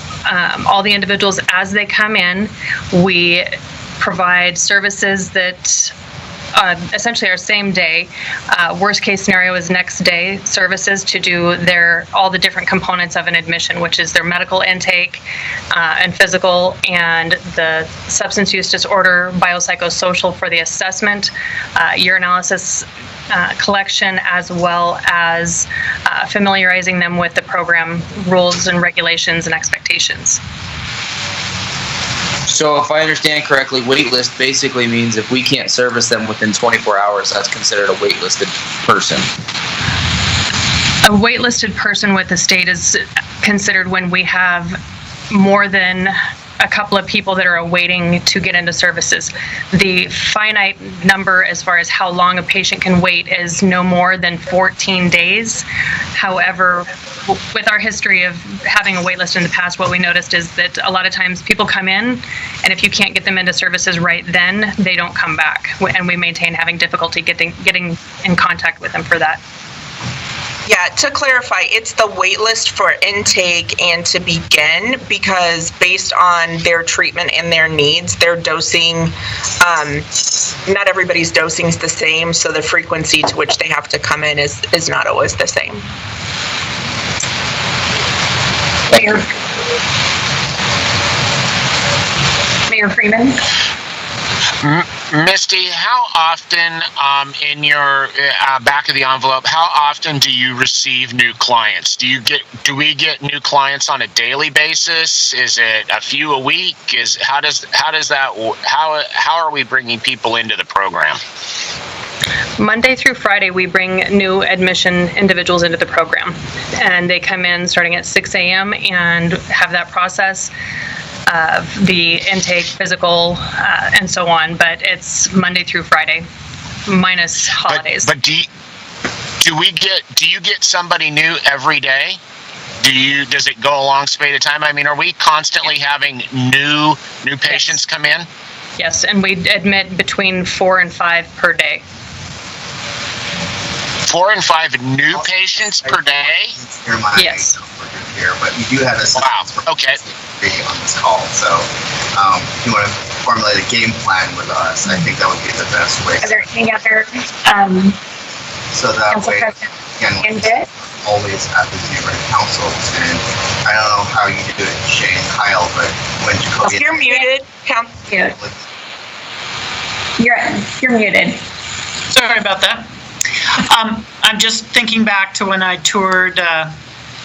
all the individuals as they come in. We provide services that essentially are same day. Worst case scenario is next day services to do all the different components of an admission, which is their medical intake and physical, and the substance use disorder, biopsychosocial for the assessment, urinalysis collection, as well as familiarizing them with the program rules and regulations and expectations. So if I understand correctly, waitlist basically means if we can't service them within 24 hours, that's considered a waitlisted person. A waitlisted person with the state is considered when we have more than a couple of people that are awaiting to get into services. The finite number as far as how long a patient can wait is no more than 14 days. However, with our history of having a wait list in the past, what we noticed is that a lot of times people come in, and if you can't get them into services right then, they don't come back. And we maintain having difficulty getting in contact with them for that. Yeah, to clarify, it's the wait list for intake and to begin, because based on their treatment and their needs, their dosing, not everybody's dosing is the same, so the frequency to which they have to come in is not always the same. Mayor Freeman? Misty, how often in your back of the envelope, how often do you receive new clients? Do we get new clients on a daily basis? Is it a few a week? How are we bringing people into the program? Monday through Friday, we bring new admission individuals into the program, and they come in starting at 6 a.m. and have that process of the intake, physical, and so on. But it's Monday through Friday, minus holidays. But do you get somebody new every day? Does it go a long span of time? I mean, are we constantly having new patients come in? Yes, and we admit between 4 and 5 per day. 4 and 5 new patients per day? Yes. Here, but you do have a okay. On this call, so if you want to formulate a game plan with us, I think that would be the best way. Are there any other so that way, again, always at the neighborhood councils, and I don't know how you do it, Shane, Kyle, but when Jacoby, you're muted. You're muted. Sorry about that. I'm just thinking back to when I toured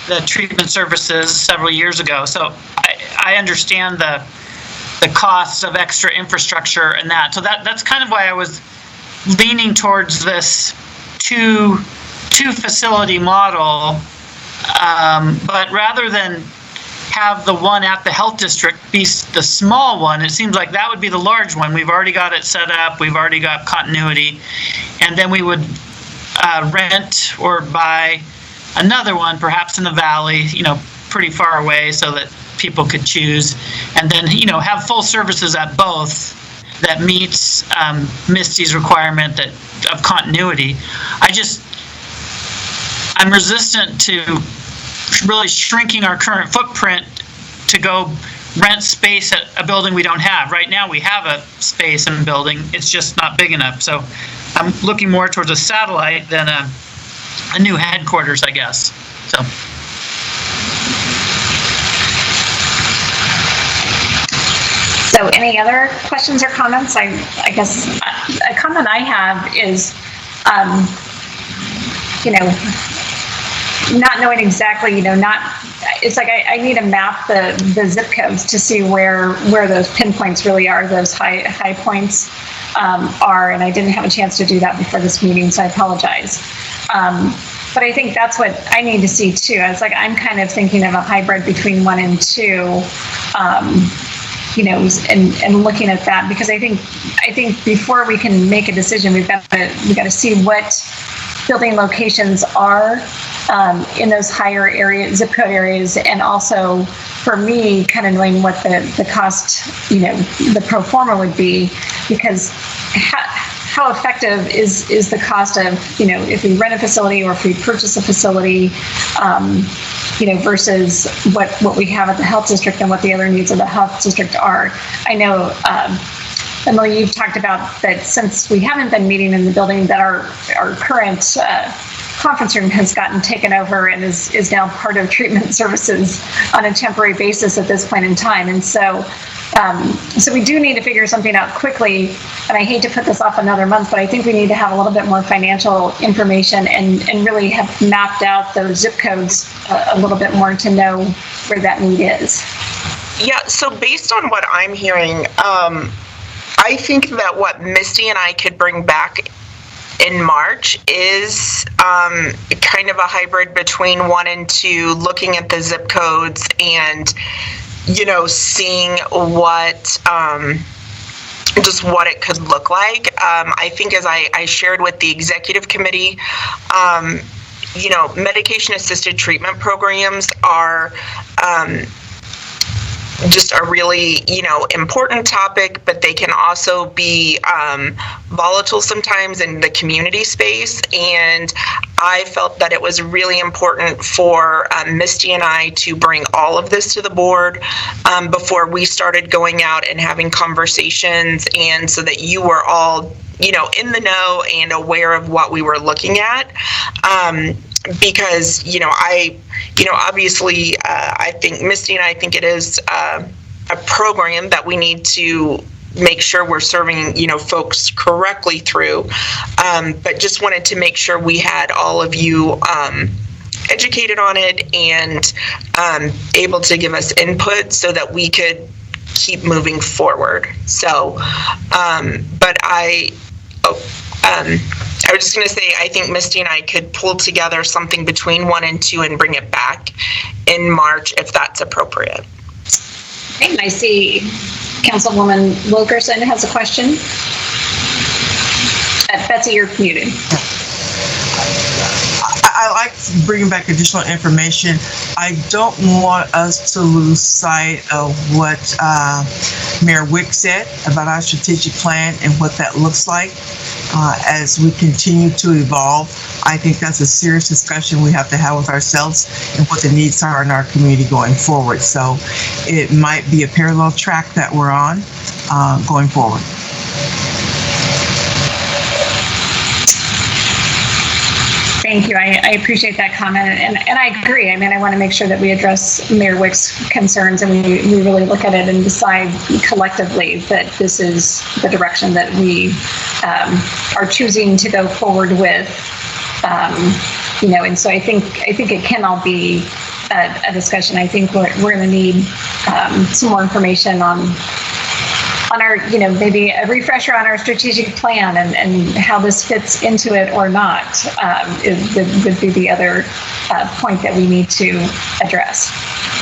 the treatment services several years ago. So I understand the costs of extra infrastructure and that. So that's kind of why I was leaning towards this two facility model. But rather than have the one at the health district be the small one, it seems like that would be the large one. We've already got it set up. We've already got continuity. And then we would rent or buy another one, perhaps in the valley, pretty far away, so that people could choose, and then, have full services at both that meets Misty's requirement of continuity. I'm resistant to really shrinking our current footprint to go rent space at a building we don't have. Right now we have a space in a building, it's just not big enough. So I'm looking more towards a satellite than a new headquarters, I guess. So any other questions or comments? I guess a comment I have is, not knowing exactly, it's like I need to map the zip codes to see where those pinpoints really are, those high points are, and I didn't have a chance to do that before this meeting, so I apologize. But I think that's what I need to see too. I'm kind of thinking of a hybrid between 1 and 2, and looking at that, because I think before we can make a decision, we've got to see what building locations are in those higher zip code areas, and also for me, kind of knowing what the cost, the pro forma would be, because how effective is the cost of, if we rent a facility or if we purchase a facility, versus what we have at the health district and what the other needs of the health district are. I know, Emily, you've talked about that since we haven't been meeting in the building, that our current conference room has gotten taken over and is now part of treatment services on a temporary basis at this point in time. And so we do need to figure something out quickly, and I hate to put this off another month, but I think we need to have a little bit more financial information and really have mapped out those zip codes a little bit more to know where that need is. Yeah, so based on what I'm hearing, I think that what Misty and I could bring back in March is kind of a hybrid between 1 and 2, looking at the zip codes and seeing what, just what it could look like. I think as I shared with the executive committee, medication-assisted treatment programs are just a really, important topic, but they can also be volatile sometimes in the community space. And I felt that it was really important for Misty and I to bring all of this to the board before we started going out and having conversations, and so that you were all, in the know and aware of what we were looking at. Because, obviously, I think Misty and I think it is a program that we need to make sure we're serving, folks correctly through. But just wanted to make sure we had all of you educated on it and able to give us input so that we could keep moving forward. So, but I was just going to say, I think Misty and I could pull together something between 1 and 2 and bring it back in March if that's appropriate. Okay, and I see Councilwoman Wilkerson has a question. Betsy, you're muted. I like bringing back additional information. I don't want us to lose sight of what Mayor Wick said about our strategic plan and what that looks like as we continue to evolve. I think that's a serious discussion we have to have with ourselves and what the needs are in our community going forward. So it might be a parallel track that we're on going forward. Thank you. I appreciate that comment, and I agree. I mean, I want to make sure that we address Mayor Wick's concerns and we really look at it and decide collectively that this is the direction that we are choosing to go forward with. And so I think it can all be a discussion. I think we're going to need some more information on our, maybe a refresher on our strategic plan and how this fits into it or not would be the other point that we need to address.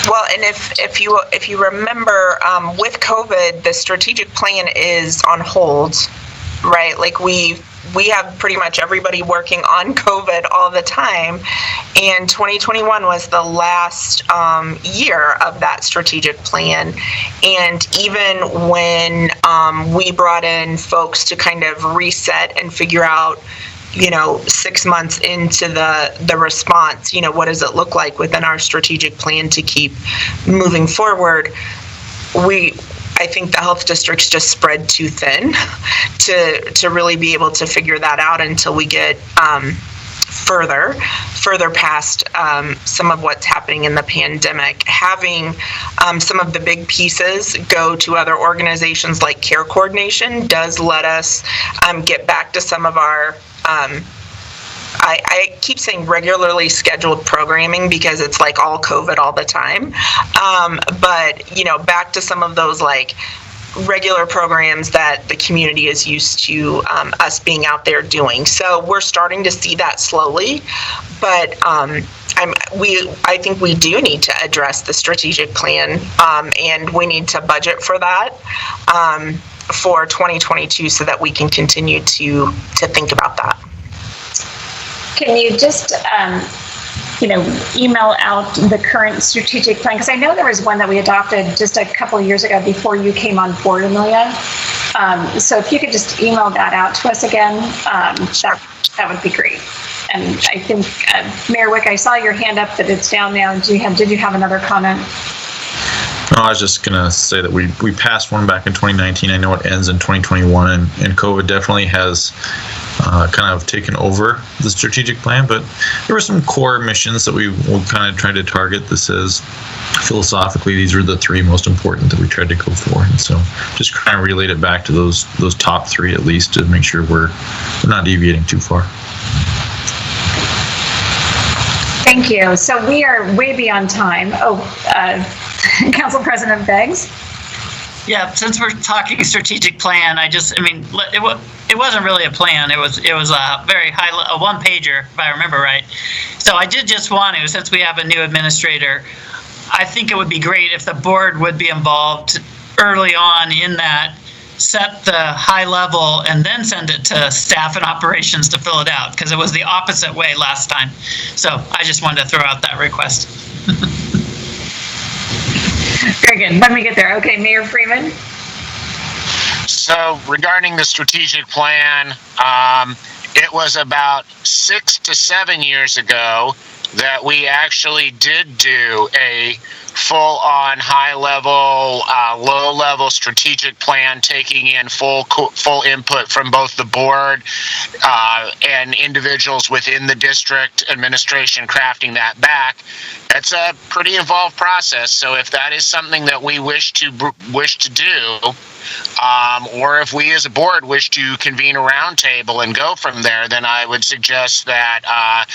Well, and if you remember, with COVID, the strategic plan is on hold, right? Like we have pretty much everybody working on COVID all the time, and 2021 was the last year of that strategic plan. And even when we brought in folks to kind of reset and figure out, 6 months into the response, what does it look like within our strategic plan to keep moving forward, I think the health districts just spread too thin to really be able to figure that out until we get further past some of what's happening in the pandemic. Having some of the big pieces go to other organizations like care coordination does let us get back to some of our I keep saying regularly scheduled programming because it's like all COVID all the time. But, back to some of those like regular programs that the community is used to us being out there doing. So we're starting to see that slowly, but I think we do need to address the strategic plan, and we need to budget for that for 2022 so that we can continue to think about that. Can you just, email out the current strategic plan? Because I know there was one that we adopted just a couple of years ago before you came on board, Amelia. So if you could just email that out to us again, that would be great. And I think, Mayor Wick, I saw your hand up, but it's down now. Did you have another comment? No, I was just going to say that we passed one back in 2019. I know it ends in 2021, and COVID definitely has kind of taken over the strategic plan, but there were some core missions that we kind of tried to target. This is philosophically, these are the 3 most important that we tried to go for. And so just kind of relate it back to those top 3 at least to make sure we're not deviating too far. Thank you. So we are way beyond time. Council President Beggs. Yeah, since we're talking strategic plan, it wasn't really a plan. It was a very a one-pager, if I remember right. So I did just want to, since we have a new administrator, I think it would be great if the board would be involved early on in that, set the high level, and then send it to staff and operations to fill it out, because it was the opposite way last time. So I just wanted to throw out that request. Very good. Let me get there. Okay, Mayor Freeman. So regarding the strategic plan, it was about 6 to 7 years ago that we actually did do a full-on, high-level, low-level strategic plan, taking in full input from both the board and individuals within the district administration, crafting that back. It's a pretty involved process. So if that is something that we wish to do, or if we as a board wish to convene a roundtable and go from there, then I would suggest that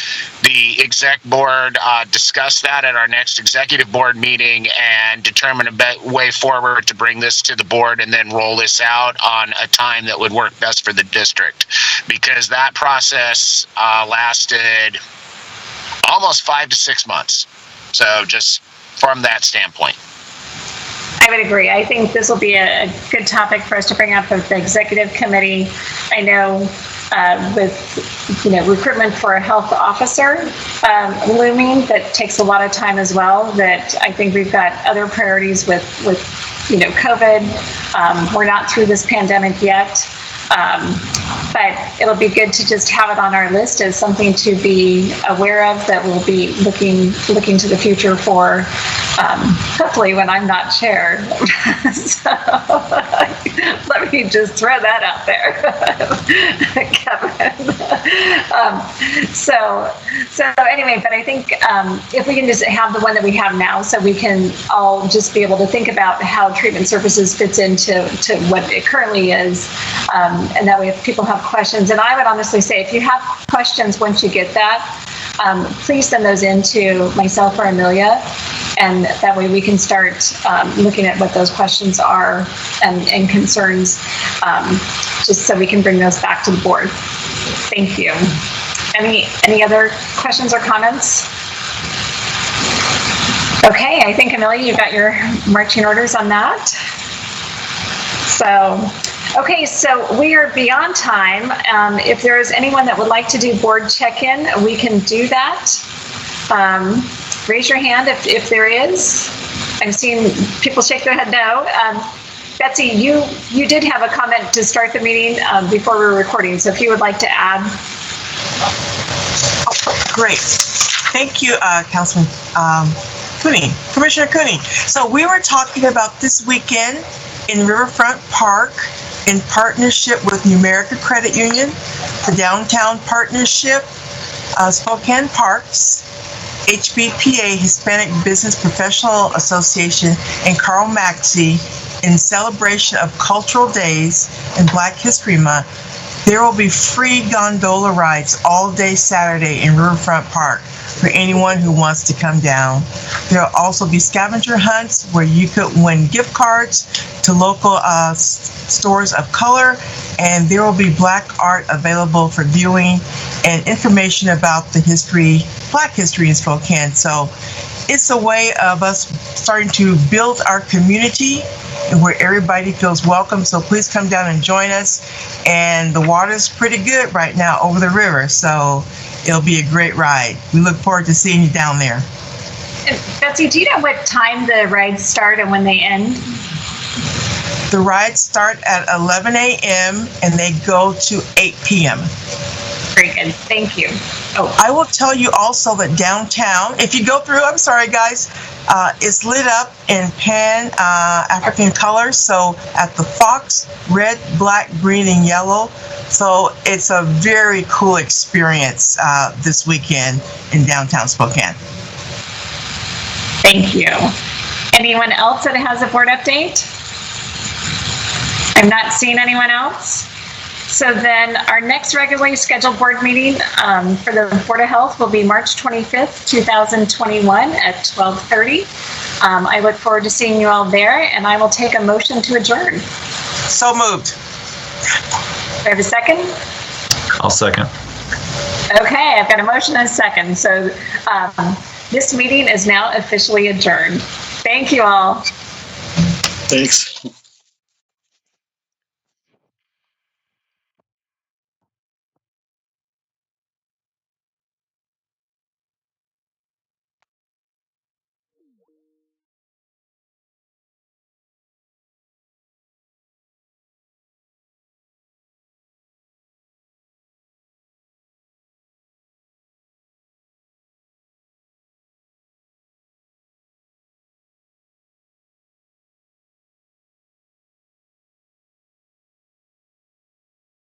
the exec board discuss that at our next executive board meeting and determine a way forward to bring this to the board and then roll this out on a time that would work best for the district. Because that process lasted almost 5 to 6 months. So just from that standpoint. I would agree. I think this will be a good topic for us to bring up with the executive committee. I know with recruitment for a health officer looming, that takes a lot of time as well. That I think we've got other priorities with COVID. We're not through this pandemic yet. But it'll be good to just have it on our list as something to be aware of, that we'll be looking to the future for, hopefully when I'm not chair. So let me just throw that out there, Kevin. So anyway, but I think if we can just have the one that we have now, so we can all just be able to think about how treatment services fits into what it currently is. And that way if people have questions, and I would honestly say if you have questions once you get that, please send those in to myself or Amelia, and that way we can start looking at what those questions are and concerns, just so we can bring those back to the board. Thank you. Any other questions or comments? Okay, I think Amelia, you got your marching orders on that. Okay, so we are beyond time. If there is anyone that would like to do board check-in, we can do that. Raise your hand if there is. I'm seeing people shake their head no. Betsy, you did have a comment to start the meeting before we were recording, so if you would like to add. Oh, great. Thank you, Councilman Cooney, Commissioner Cooney. So we were talking about this weekend in Riverfront Park, in partnership with Numerica Credit Union, the Downtown Partnership, Spokane Parks, HBPA, Hispanic Business Professional Association, and Carl Maxey, in celebration of Cultural Days and Black History Month. There will be free gondola rides all day Saturday in Riverfront Park for anyone who wants to come down. There will also be scavenger hunts where you could win gift cards to local stores of color, and there will be Black art available for viewing and information about the history, Black history in Spokane. So it's a way of us starting to build our community and where everybody feels welcome. So please come down and join us. And the water's pretty good right now over the river, so it'll be a great ride. We look forward to seeing you down there. Betsy, do you know what time the rides start and when they end? The rides start at 11 a.m. and they go to 8 p.m. Very good. Thank you. Oh, I will tell you also that downtown, if you go through, I'm sorry guys, it's lit up in Pan-African colors. So at the Fox, red, black, green, and yellow. So it's a very cool experience this weekend in downtown Spokane. Thank you. Anyone else that has a board update? I'm not seeing anyone else. So then our next regularly scheduled board meeting for the Board of Health will be March 25th, 2021 at 12:30. I look forward to seeing you all there, and I will take a motion to adjourn. So moved. Do I have a second? I'll second. Okay, I've got a motion and a second. So This meeting is now officially adjourned. Thank you all. Thanks.